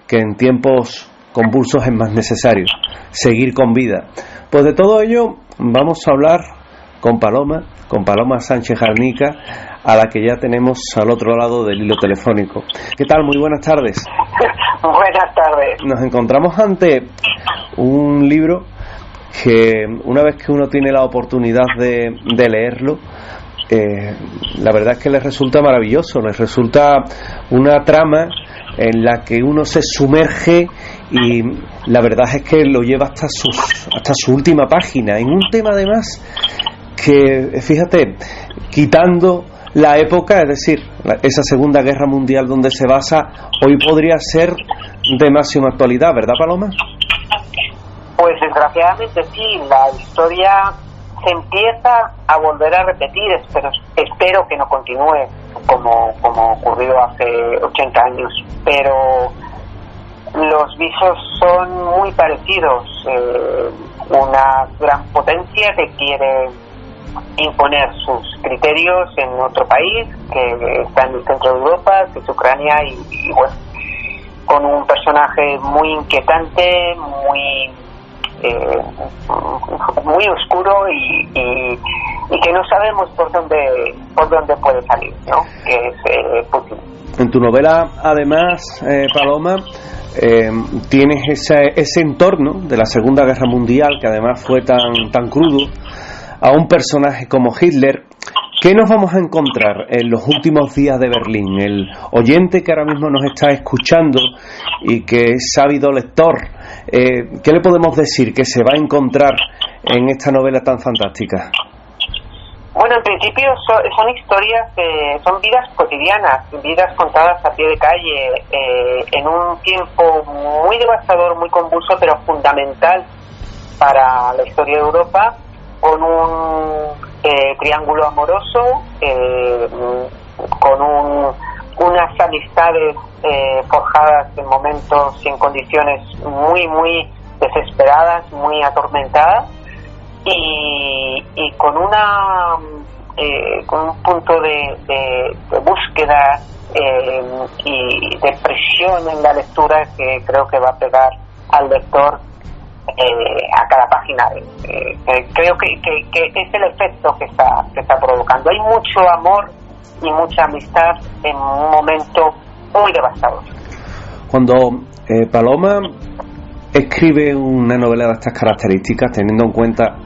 que en tiempos convulsos es más necesario: seguir con vida. Pues de todo ello vamos a hablar con Paloma Sánchez Garnica, a la que ya tenemos al otro lado del hilo telefónico. ¿Qué tal? Muy buenas tardes. Buenas tardes. Nos encontramos ante un libro que, una vez que uno tiene la oportunidad de leerlo, la verdad es que les resulta maravilloso, les resulta una trama en la que uno se sumerge y la verdad es que lo lleva hasta su última página, en un tema además que, fíjate, quitando la época, es decir, esa Segunda Guerra Mundial donde se basa, hoy podría ser de máxima actualidad, ¿verdad, Paloma? Pues desgraciadamente sí, la historia se empieza a volver a repetir, pero espero que no continúe como ocurrió hace 80 años, pero los visos son muy parecidos. Una gran potencia que quiere imponer sus criterios en otro país que está en el centro de Europa, que es Ucrania, y bueno, con un personaje muy inquietante, muy oscuro y que no sabemos por dónde puede salir, ¿no? Que es Putin. En tu novela, además, Paloma, tienes ese entorno de la Segunda Guerra Mundial, que además fue tan crudo, a un personaje como Hitler, ¿Qué nos vamos a encontrar en los últimos días de Berlín? El oyente que ahora mismo nos está escuchando y que es ávido lector, ¿qué le podemos decir que se va a encontrar en esta novela tan fantástica? Bueno, en principio son historias, son vidas cotidianas, vidas contadas a pie de calle, en un tiempo muy devastador, muy convulso, pero fundamental para la historia de Europa, con un triángulo amoroso, con unas amistades forjadas en momentos y en condiciones muy, muy desesperadas, muy atormentadas, y con con un punto de búsqueda y de presión en la lectura que creo que va a pegar al lector a cada página. Creo que es el efecto que está provocando. Hay mucho amor y mucha amistad en un momento muy devastador. Cuando Paloma escribe una novela de estas características, teniendo en cuenta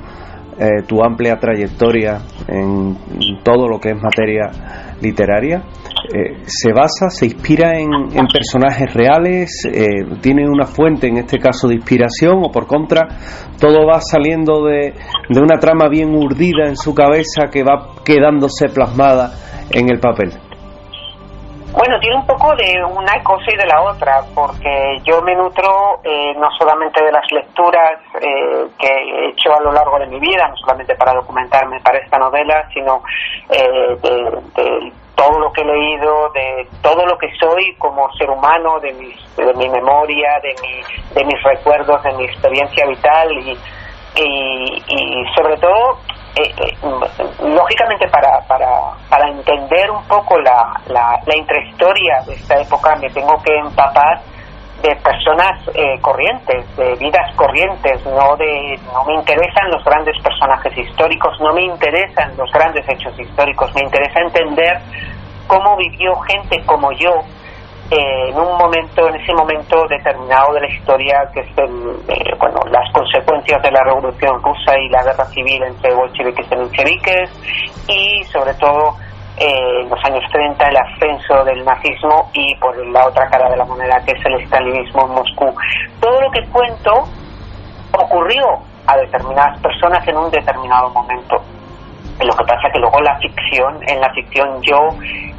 tu amplia trayectoria en todo lo que es materia literaria, se inspira en personajes reales, tiene una fuente en este caso de inspiración, o por contra todo va saliendo de una trama bien urdida en su cabeza que va quedándose plasmada en el papel? Bueno, tiene un poco de una cosa y de la otra, porque yo me nutro no solamente de las lecturas que he hecho a lo largo de mi vida, no solamente para documentarme para esta novela, sino de todo lo que he leído, de todo lo que soy como ser humano, de mi memoria, de mis recuerdos, de mi experiencia vital y sobre todo lógicamente para entender un poco la intrahistoria de esta época me tengo que empapar de personas corrientes, de vidas corrientes. No me interesan los grandes personajes históricos, no me interesan los grandes hechos históricos, me interesa entender cómo vivió gente como yo en ese momento determinado de la historia, que es las consecuencias de la Revolución Rusa y la guerra civil entre bolcheviques y mencheviques, y sobre todo en los años 30 el ascenso del nazismo y por la otra cara de la moneda, que es el estalinismo en Moscú. Todo lo que cuento ocurrió a determinadas personas en un determinado momento. Lo que pasa es que luego en la ficción yo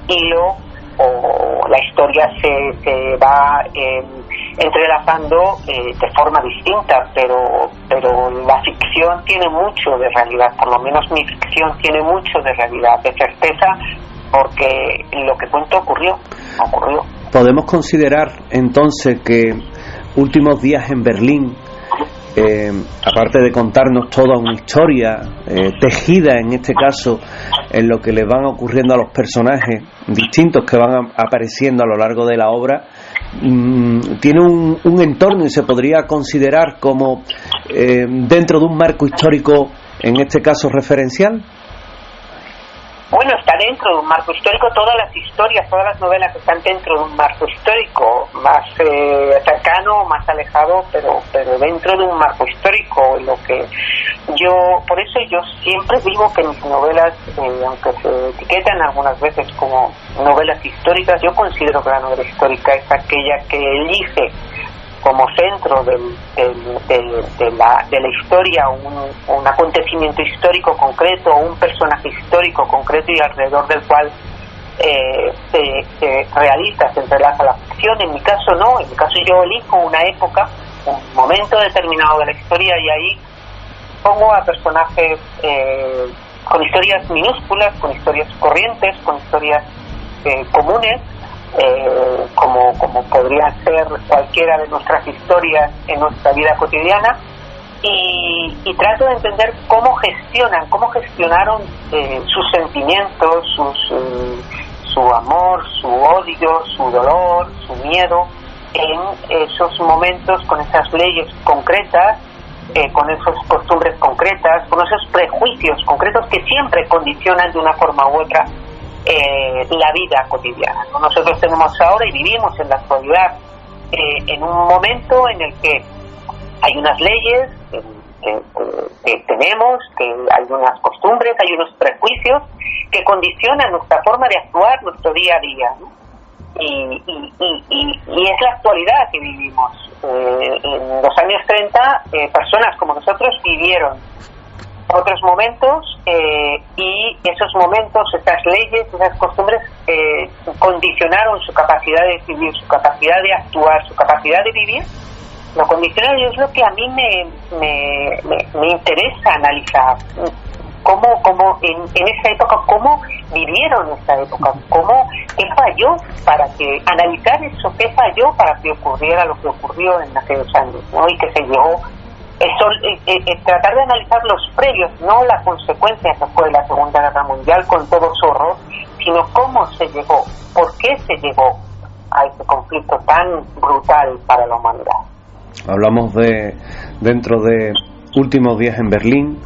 hilo, o la historia se va entrelazando de forma distinta, pero la ficción tiene mucho de realidad, por lo menos mi ficción tiene mucho de realidad, de certeza, porque lo que cuento ocurrió. ¿Podemos considerar entonces que Últimos días en Berlín, aparte de contarnos toda una historia tejida en este caso en lo que le van ocurriendo a los personajes distintos que van apareciendo a lo largo de la obra, tiene un entorno y se podría considerar como dentro de un marco histórico, en este caso referencial? Bueno, está dentro de un marco histórico. Todas las historias, todas las novelas están dentro de un marco histórico, más cercano, más alejado, pero dentro de un marco histórico. Por eso yo siempre digo que mis novelas, aunque se etiquetan algunas veces como novelas históricas, yo considero que la novela histórica es aquella que elige como centro de la historia un acontecimiento histórico concreto, un personaje histórico concreto, y alrededor del cual se entrelaza la ficción. En mi caso no, en mi caso yo elijo una época, un momento determinado de la historia, y ahí pongo a personajes con historias minúsculas, con historias corrientes, con historias comunes, como podría ser cualquiera de nuestras historias en nuestra vida cotidiana, y trato de entender cómo gestionaron sus sentimientos, su amor, su odio, su dolor, su miedo en esos momentos, con esas leyes concretas, con esas costumbres concretas, con esos prejuicios concretos que siempre condicionan de una forma u otra la vida cotidiana. Nosotros tenemos ahora y vivimos en la actualidad en un momento en el que hay unas leyes tenemos, que hay unas costumbres, hay unos prejuicios que condicionan nuestra forma de actuar, nuestro día a día, ¿no? Y es la actualidad que vivimos. En los años 30, personas como nosotros vivieron otros momentos y esos momentos, esas leyes, esas costumbres condicionaron su capacidad de decidir, su capacidad de actuar, su capacidad de vivir. Lo condicionaron, y es lo que a mí me interesa analizar. Cómo en esa época, cómo vivieron esa época, qué falló para que, analizar eso, qué falló para que ocurriera lo que ocurrió en aquellos años, ¿no? Y que se llegó, tratar de analizar los previos, no la consecuencia que fue la Segunda Guerra Mundial con todo su horror, sino cómo se llegó, por qué se llegó a ese conflicto tan brutal para la humanidad. Hablamos dentro de últimos días en Berlín,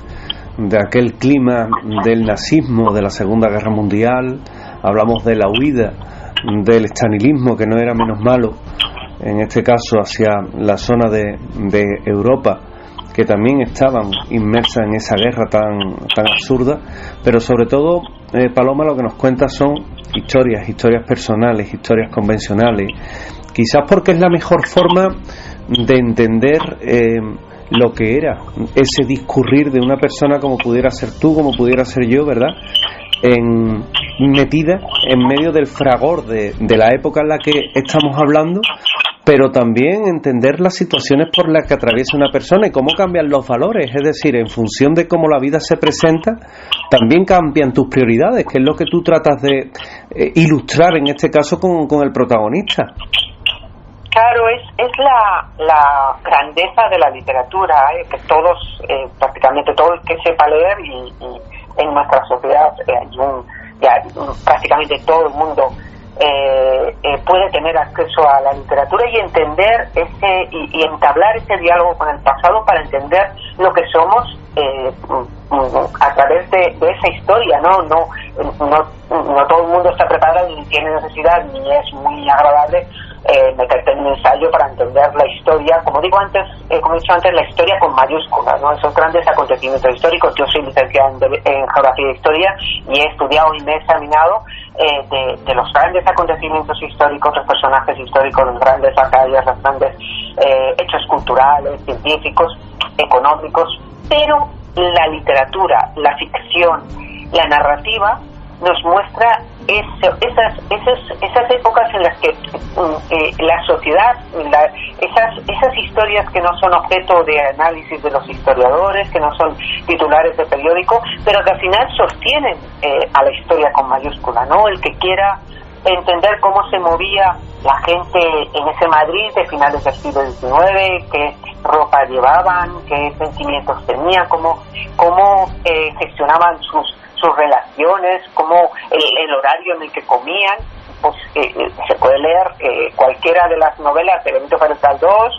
de aquel clima del nazismo de la Segunda Guerra Mundial. Hablamos de la huida del estalinismo, que no era menos malo, en este caso hacia la zona de Europa, que también estaban inmersas en esa guerra tan absurda. Pero sobre todo, Paloma lo que nos cuenta son historias personales, historias convencionales, quizás porque es la mejor forma de entender lo que era ese discurrir de una persona como pudiera ser tú, como pudiera ser yo, ¿verdad? Metida en medio del fragor de la época en la que estamos hablando, pero también entender las situaciones por las que atraviesa una persona y cómo cambian los valores. Es decir, en función de cómo la vida se presenta, también cambian tus prioridades, que es lo que tú tratas de ilustrar en este caso con el protagonista. Claro, es la grandeza de la literatura, que todos, prácticamente todo el que sepa leer, y en nuestra sociedad prácticamente todo el mundo puede tener acceso a la literatura y entender y entablar ese diálogo con el pasado para entender lo que somos a través de esa historia, ¿no? No todo el mundo está preparado, ni tiene necesidad, ni es muy agradable meterte en un ensayo para entender la historia, como he dicho antes, la historia con mayúsculas, ¿no? Esos grandes acontecimientos históricos. Yo soy licenciado en Geografía e Historia y he estudiado y me he examinado de los grandes acontecimientos históricos, los personajes históricos, las grandes batallas, los grandes hechos culturales, científicos, económicos, pero la literatura, la ficción, la narrativa nos muestra esas épocas en las que la sociedad, esas historias que no son objeto de análisis de los historiadores, que no son titulares de periódico, pero que al final sostienen a la historia con mayúscula, ¿no? El que quiera entender cómo se movía la gente en ese Madrid de finales del siglo XIX, qué ropa llevaban, qué sentimientos tenían, cómo gestionaban sus relaciones, como el horario en el que comían, pues se puede leer cualquiera de las novelas de Benito Pérez Galdós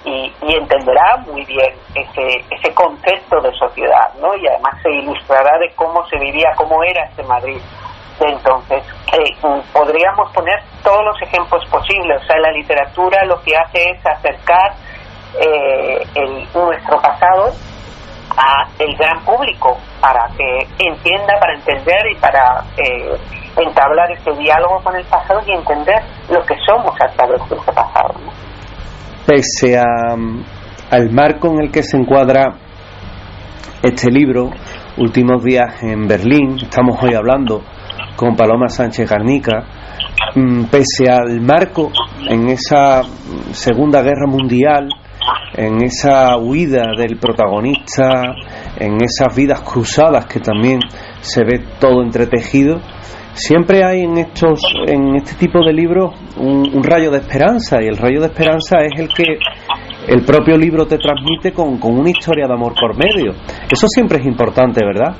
y entenderá muy bien ese concepto de sociedad, ¿no? Y además se ilustrará de cómo se vivía, cómo era este Madrid de entonces. Podríamos poner todos los ejemplos posibles. O sea, la literatura lo que hace es acercar nuestro pasado a el gran público para que entienda, para entender y para entablar ese diálogo con el pasado y entender lo que somos a través de ese pasado, ¿no? Pese al marco en el que se encuadra este libro, Últimos días en Berlín, estamos hoy hablando con Paloma Sánchez Garnica, pese al marco en esa Segunda Guerra Mundial, en esa huida del protagonista, en esas vidas cruzadas que también se ve todo entretejido, siempre hay en este tipo de libros un rayo de esperanza, y el rayo de esperanza es el que el propio libro te transmite con una historia de amor por medio. Eso siempre es importante, ¿verdad?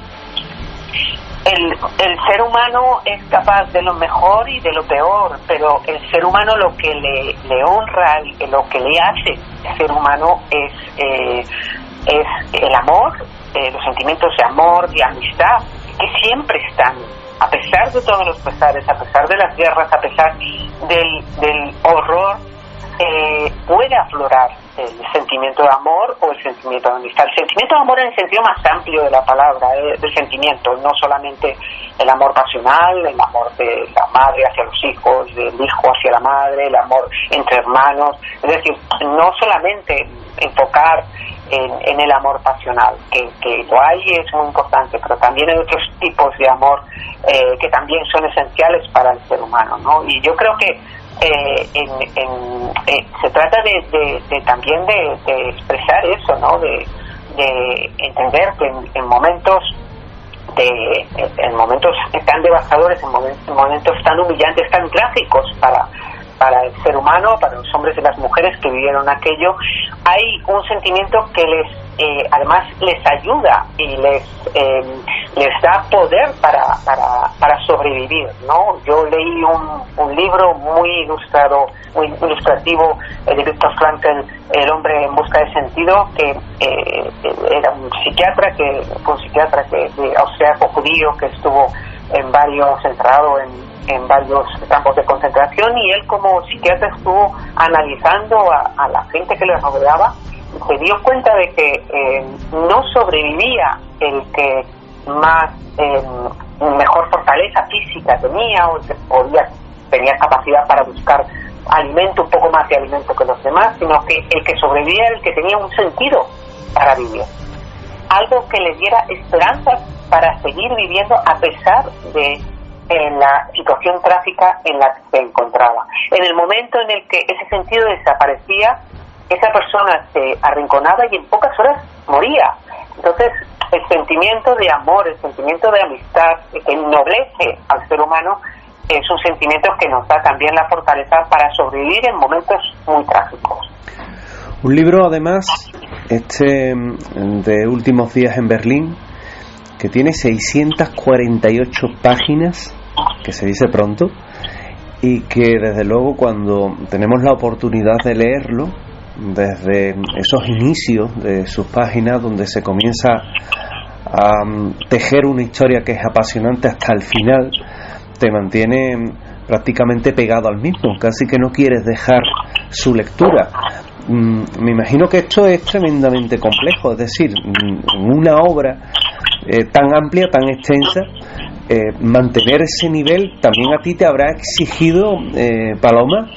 El ser humano es capaz de lo mejor y de lo peor, pero el ser humano lo que le honra, lo que le hace ser humano es el amor, los sentimientos de amor, de amistad, que siempre están, a pesar de todos los pesares, a pesar de las guerras, a pesar del horror puede aflorar el sentimiento de amor o el sentimiento de amistad. El sentimiento de amor en el sentido más amplio de la palabra, del sentimiento, no solamente el amor pasional, el amor de la madre hacia los hijos, del hijo hacia la madre, el amor entre hermanos, es decir, no solamente enfocar en el amor pasional, que lo hay y es muy importante, pero también hay otros tipos de amor que también son esenciales para el ser humano, ¿no? Y yo creo que se trata de también de expresar eso, ¿no? De entender que en momentos tan devastadores, en momentos tan humillantes, tan trágicos para el ser humano, para los hombres y las mujeres que vivieron aquello, hay un sentimiento que además les ayuda y les da poder para sobrevivir, ¿no? Yo leí un libro muy ilustrativo de Viktor Frankl, El hombre en busca de sentido, que era un psiquiatra de austriaco judío que estuvo encerrado en varios campos de concentración, y él como psiquiatra estuvo analizando a la gente que le rodeaba y se dio cuenta de que no sobrevivía el que mejor fortaleza física tenía o que tenía capacidad para buscar alimento, un poco más de alimento que los demás, sino que el que sobrevivía era el que tenía un sentido para vivir, algo que le diera esperanza para seguir viviendo a pesar de la situación trágica en la que se encontraba. En el momento en el que ese sentido desaparecía, esa persona se arrinconaba y en pocas horas moría. Entonces, el sentimiento de amor, el sentimiento de amistad que ennoblece al ser humano, es un sentimiento que nos da también la fortaleza para sobrevivir en momentos muy trágicos. Un libro, además, de Últimos días en Berlín, que tiene 648 páginas, que se dice pronto, y que desde luego cuando tenemos la oportunidad de leerlo, desde esos inicios de sus páginas donde se comienza a tejer una historia que es apasionante hasta el final, te mantiene prácticamente pegado al mismo, casi que no quieres dejar su lectura. Me imagino que esto es tremendamente complejo, es decir, una obra tan amplia, tan extensa, mantener ese nivel también a ti te habrá exigido, Paloma,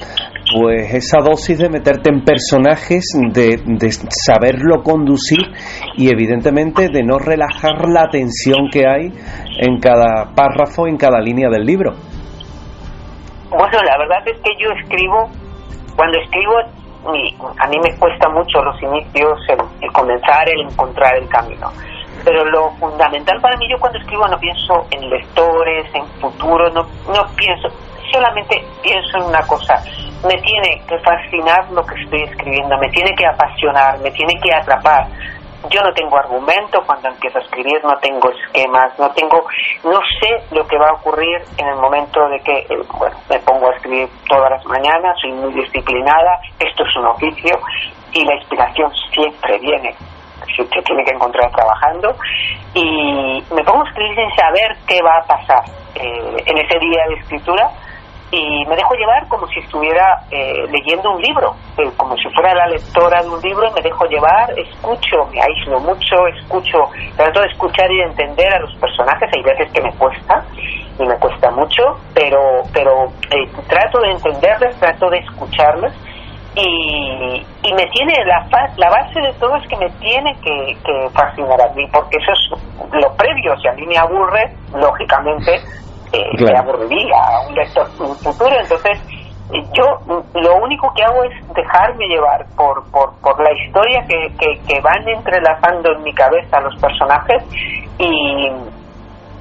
pues esa dosis de meterte en personajes, de saberlo conducir y evidentemente de no relajar la tensión que hay en cada párrafo, en cada línea del libro. Bueno, la verdad es que yo cuando escribo, a mí me cuesta mucho los inicios, el comenzar, el encontrar el camino. Pero lo fundamental para mí, yo cuando escribo no pienso en lectores, en futuro, no pienso, solamente pienso en una cosa: me tiene que fascinar lo que estoy escribiendo, me tiene que apasionar, me tiene que atrapar. Yo no tengo argumento cuando empiezo a escribir, no tengo esquemas, no sé lo que va a ocurrir en el momento de que, me pongo a escribir todas las mañanas, soy muy disciplinada, esto es un oficio y la inspiración siempre viene. Si usted tiene que encontrar trabajando, y me pongo a escribir sin saber qué va a pasar en ese día de escritura, y me dejo llevar como si estuviera leyendo un libro, como si fuera la lectora de un libro. Me dejo llevar, escucho, me aíslo mucho, trato de escuchar y de entender a los personajes. Hay veces que me cuesta y me cuesta mucho, pero trato de entenderles, trato de escucharles. Y me tiene la base de todo es que me tiene que fascinar a mí, porque eso es lo previo. Si a mí me aburre, lógicamente me aburriría a un lector futuro. Entonces yo lo único que hago es dejarme llevar por la historia que van entrelazando en mi cabeza los personajes,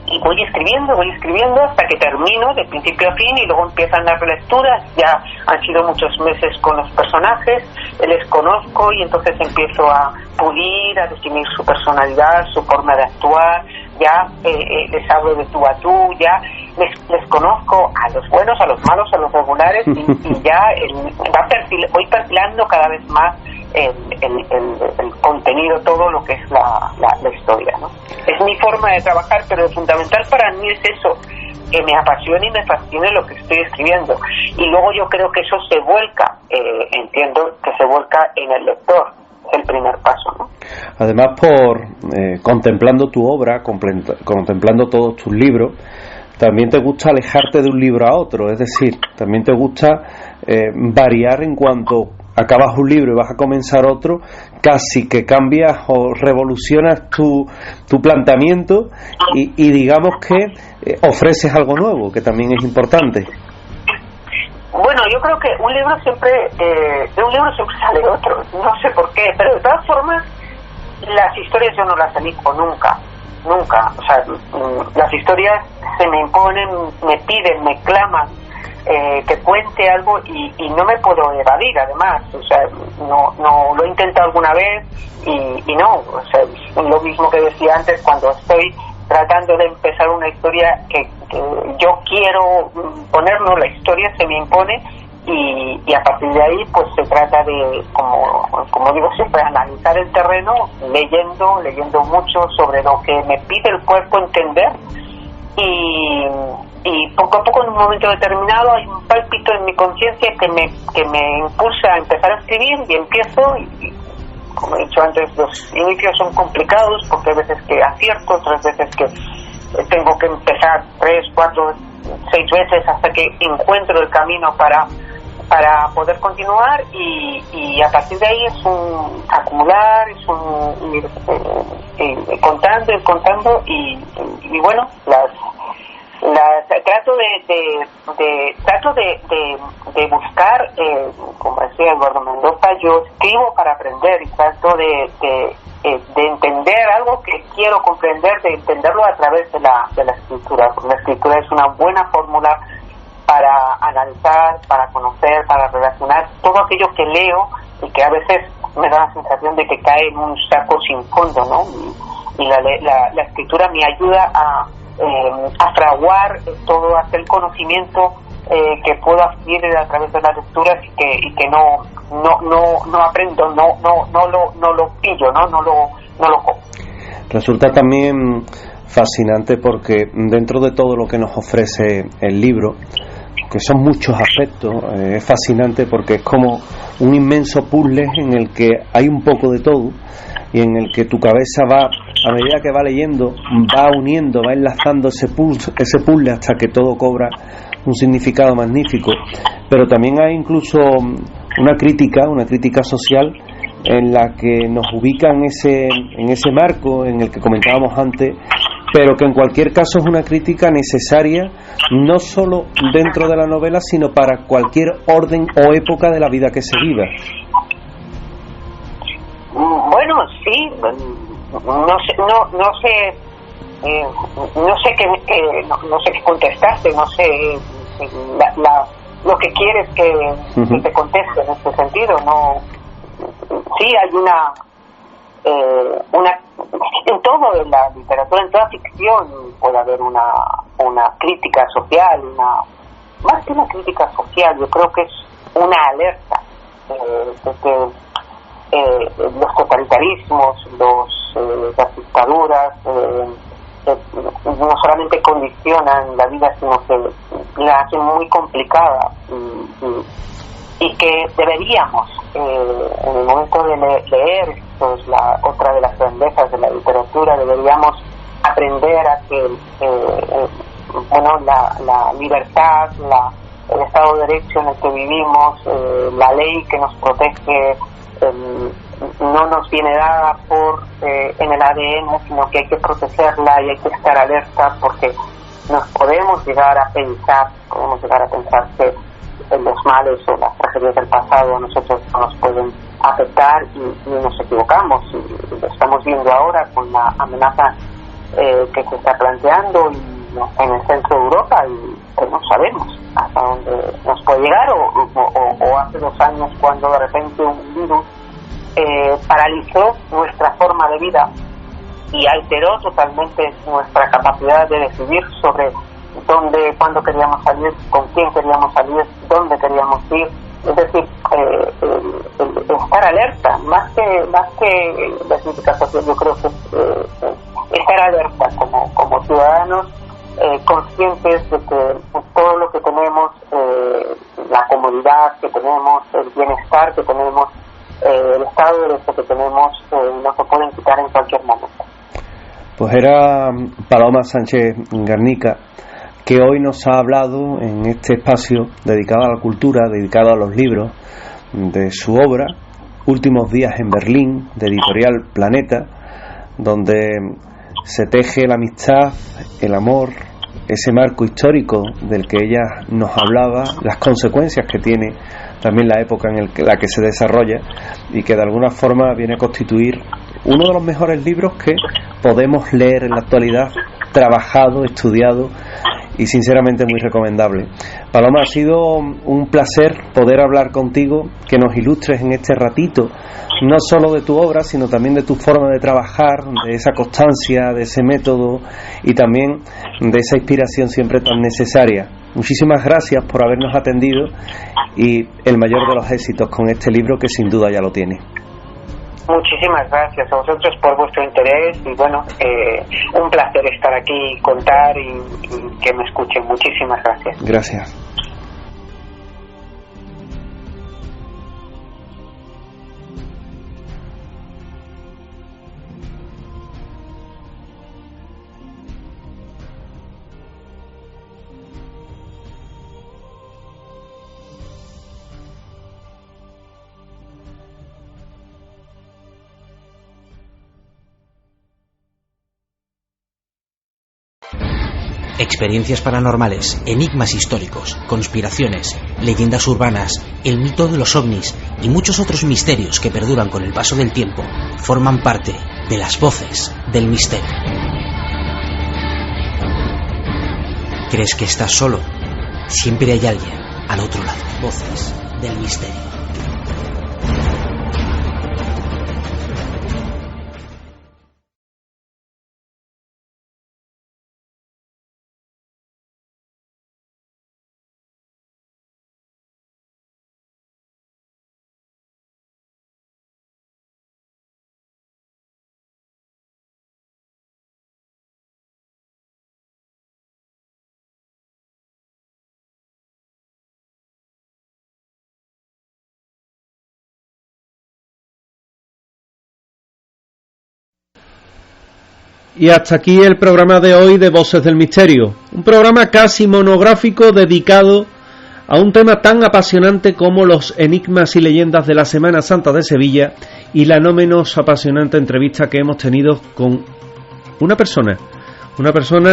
y voy escribiendo hasta que termino de principio a fin, y luego empiezan las relecturas. Ya han sido muchos meses con los personajes, les conozco, y entonces empiezo a pulir, a definir su personalidad, su forma de actuar. Ya les hablo de tú a tú, ya les conozco a los buenos, a los malos, a los regulares, y ya voy perfilando cada vez más el contenido, todo lo que es la historia, ¿no? Es mi forma de trabajar, pero lo fundamental para mí es eso, me apasione y me fascine lo que estoy escribiendo. Y luego yo creo que eso se vuelca, entiendo que se vuelca en el lector, es el primer paso, ¿no? Además, contemplando tu obra, contemplando todos tus libros, también te gusta alejarte de un libro a otro, es decir, también te gusta variar en cuanto acabas un libro y vas a comenzar otro, casi que cambias o revolucionas tu planteamiento y digamos que ofreces algo nuevo, que también es importante. Bueno, yo creo que un libro siempre, de un libro siempre sale otro, no sé por qué, pero de todas formas las historias yo no las elijo nunca, o sea, las historias se me imponen, me piden, me claman que cuente algo y no me puedo evadir, además, o sea, no lo he intentado alguna vez y no, o sea, es lo mismo que decía antes, cuando estoy tratando de empezar una historia que yo quiero ponerlo, la historia se me impone y a partir de ahí pues se trata de, como digo siempre, analizar el terreno, leyendo mucho sobre lo que me pide el cuerpo entender y poco a poco en un momento determinado hay un pálpito en mi conciencia que me impulsa a empezar a escribir y empiezo y como he dicho antes, los inicios son complicados porque hay veces que acierto, otras veces que tengo que empezar 3, 4, 6 veces hasta que encuentro el camino para poder continuar y a partir de ahí es un acumular, es un ir contando y bueno, trato de buscar, como decía Eduardo Mendoza, yo escribo para aprender y trato de entender algo que quiero comprender, de entenderlo a través de la escritura, porque la escritura es una buena fórmula para analizar, para conocer, para relacionar todo aquello que leo y que a veces me da la sensación de que cae en un saco sin fondo, ¿no? Y la escritura me ayuda a fraguar todo aquel conocimiento que puedo adquirir a través de las lecturas y que no aprendo, no lo pillo, no lo cojo. Resulta también fascinante porque dentro de todo lo que nos ofrece el libro, que son muchos aspectos, es fascinante porque es como un inmenso puzzle en el que hay un poco de todo y en el que tu cabeza va, a medida que va leyendo, va uniendo, va enlazando ese puzzle hasta que todo cobra un significado magnífico. Pero también hay incluso una crítica social en la que nos ubica en ese marco en el que comentábamos antes, pero que en cualquier caso es una crítica necesaria no solo dentro de la novela, sino para cualquier orden o época de la vida que se viva. Bueno, sí, no sé qué contestarte, no sé lo que quieres que te conteste en este sentido. No, sí hay una en todo, en la literatura, en toda ficción puede haber una crítica social, más que una crítica social, yo creo que es una alerta de que los totalitarismos, las dictaduras no solamente condicionan la vida, sino que la hacen muy complicada y que deberíamos, en el momento de leer, esto es otra de las grandezas de la literatura, deberíamos aprender a que la libertad, el Estado de Derecho en el que vivimos, la ley que nos protege, no nos viene dada en el ADN, sino que hay que protegerla y hay que estar alerta porque nos podemos llegar a pensar que los males o las tragedias del pasado a nosotros nos pueden afectar y nos equivocamos, y lo estamos viendo ahora con la amenaza que se está planteando en el centro de Europa y pues no sabemos hasta dónde nos puede llegar o hace 2 años cuando de repente un virus paralizó nuestra forma de vida y alteró totalmente nuestra capacidad de decidir sobre dónde, cuándo queríamos salir, con quién queríamos salir, dónde queríamos ir. Es decir, estar alerta, más que la crítica social, yo creo que estar alerta como ciudadanos conscientes de momento. Pues era Paloma Sánchez Garnica, que hoy nos ha hablado en este espacio dedicado a la cultura, dedicado a los libros, de su obra Últimos días en Berlín, de Editorial Planeta, donde se teje la amistad, el amor, ese marco histórico del que ella nos hablaba, las consecuencias que tiene también la época en la que se desarrolla, y que de alguna forma viene a constituir uno de los mejores libros que podemos leer en la actualidad, trabajado, estudiado y sinceramente muy recomendable. Paloma, ha sido un placer poder hablar contigo, que nos ilustres en este ratito no solo de tu obra, sino también de tu forma de trabajar, de esa constancia, de ese método y también de esa inspiración siempre tan necesaria. Muchísimas gracias por habernos atendido y el mayor de los éxitos con este libro, que sin duda ya lo tiene. Muchísimas gracias a vosotros por vuestro interés y bueno, un placer estar aquí, contar y que me escuchen. Muchísimas gracias. Gracias. Experiencias paranormales, enigmas históricos, conspiraciones, leyendas urbanas, el mito de los ovnis y muchos otros misterios que perduran con el paso del tiempo forman parte de las voces del misterio. ¿Crees que estás solo? Siempre hay alguien al otro lado. Voces del misterio. Y hasta aquí el programa de hoy de Voces del Misterio, un programa casi monográfico dedicado a un tema tan apasionante como los enigmas y leyendas de la Semana Santa de Sevilla, y la no menos apasionante entrevista que hemos tenido con una persona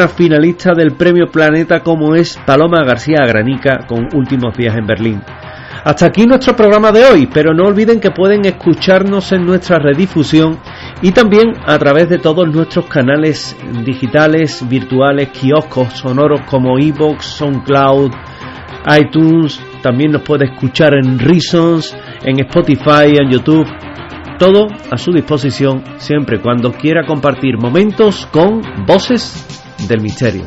finalista del Premio Planeta, como es Paloma García Garnica, con Últimos días en Berlín. Hasta aquí nuestro programa de hoy, pero no olviden que pueden escucharnos en nuestra redifusión y también a través de todos nuestros canales digitales, virtuales, kioscos sonoros como iVoox, SoundCloud, iTunes. También nos puede escuchar en Reasons, en Spotify, en YouTube. Todo a su disposición siempre y cuando quiera compartir momentos con Voces del Misterio.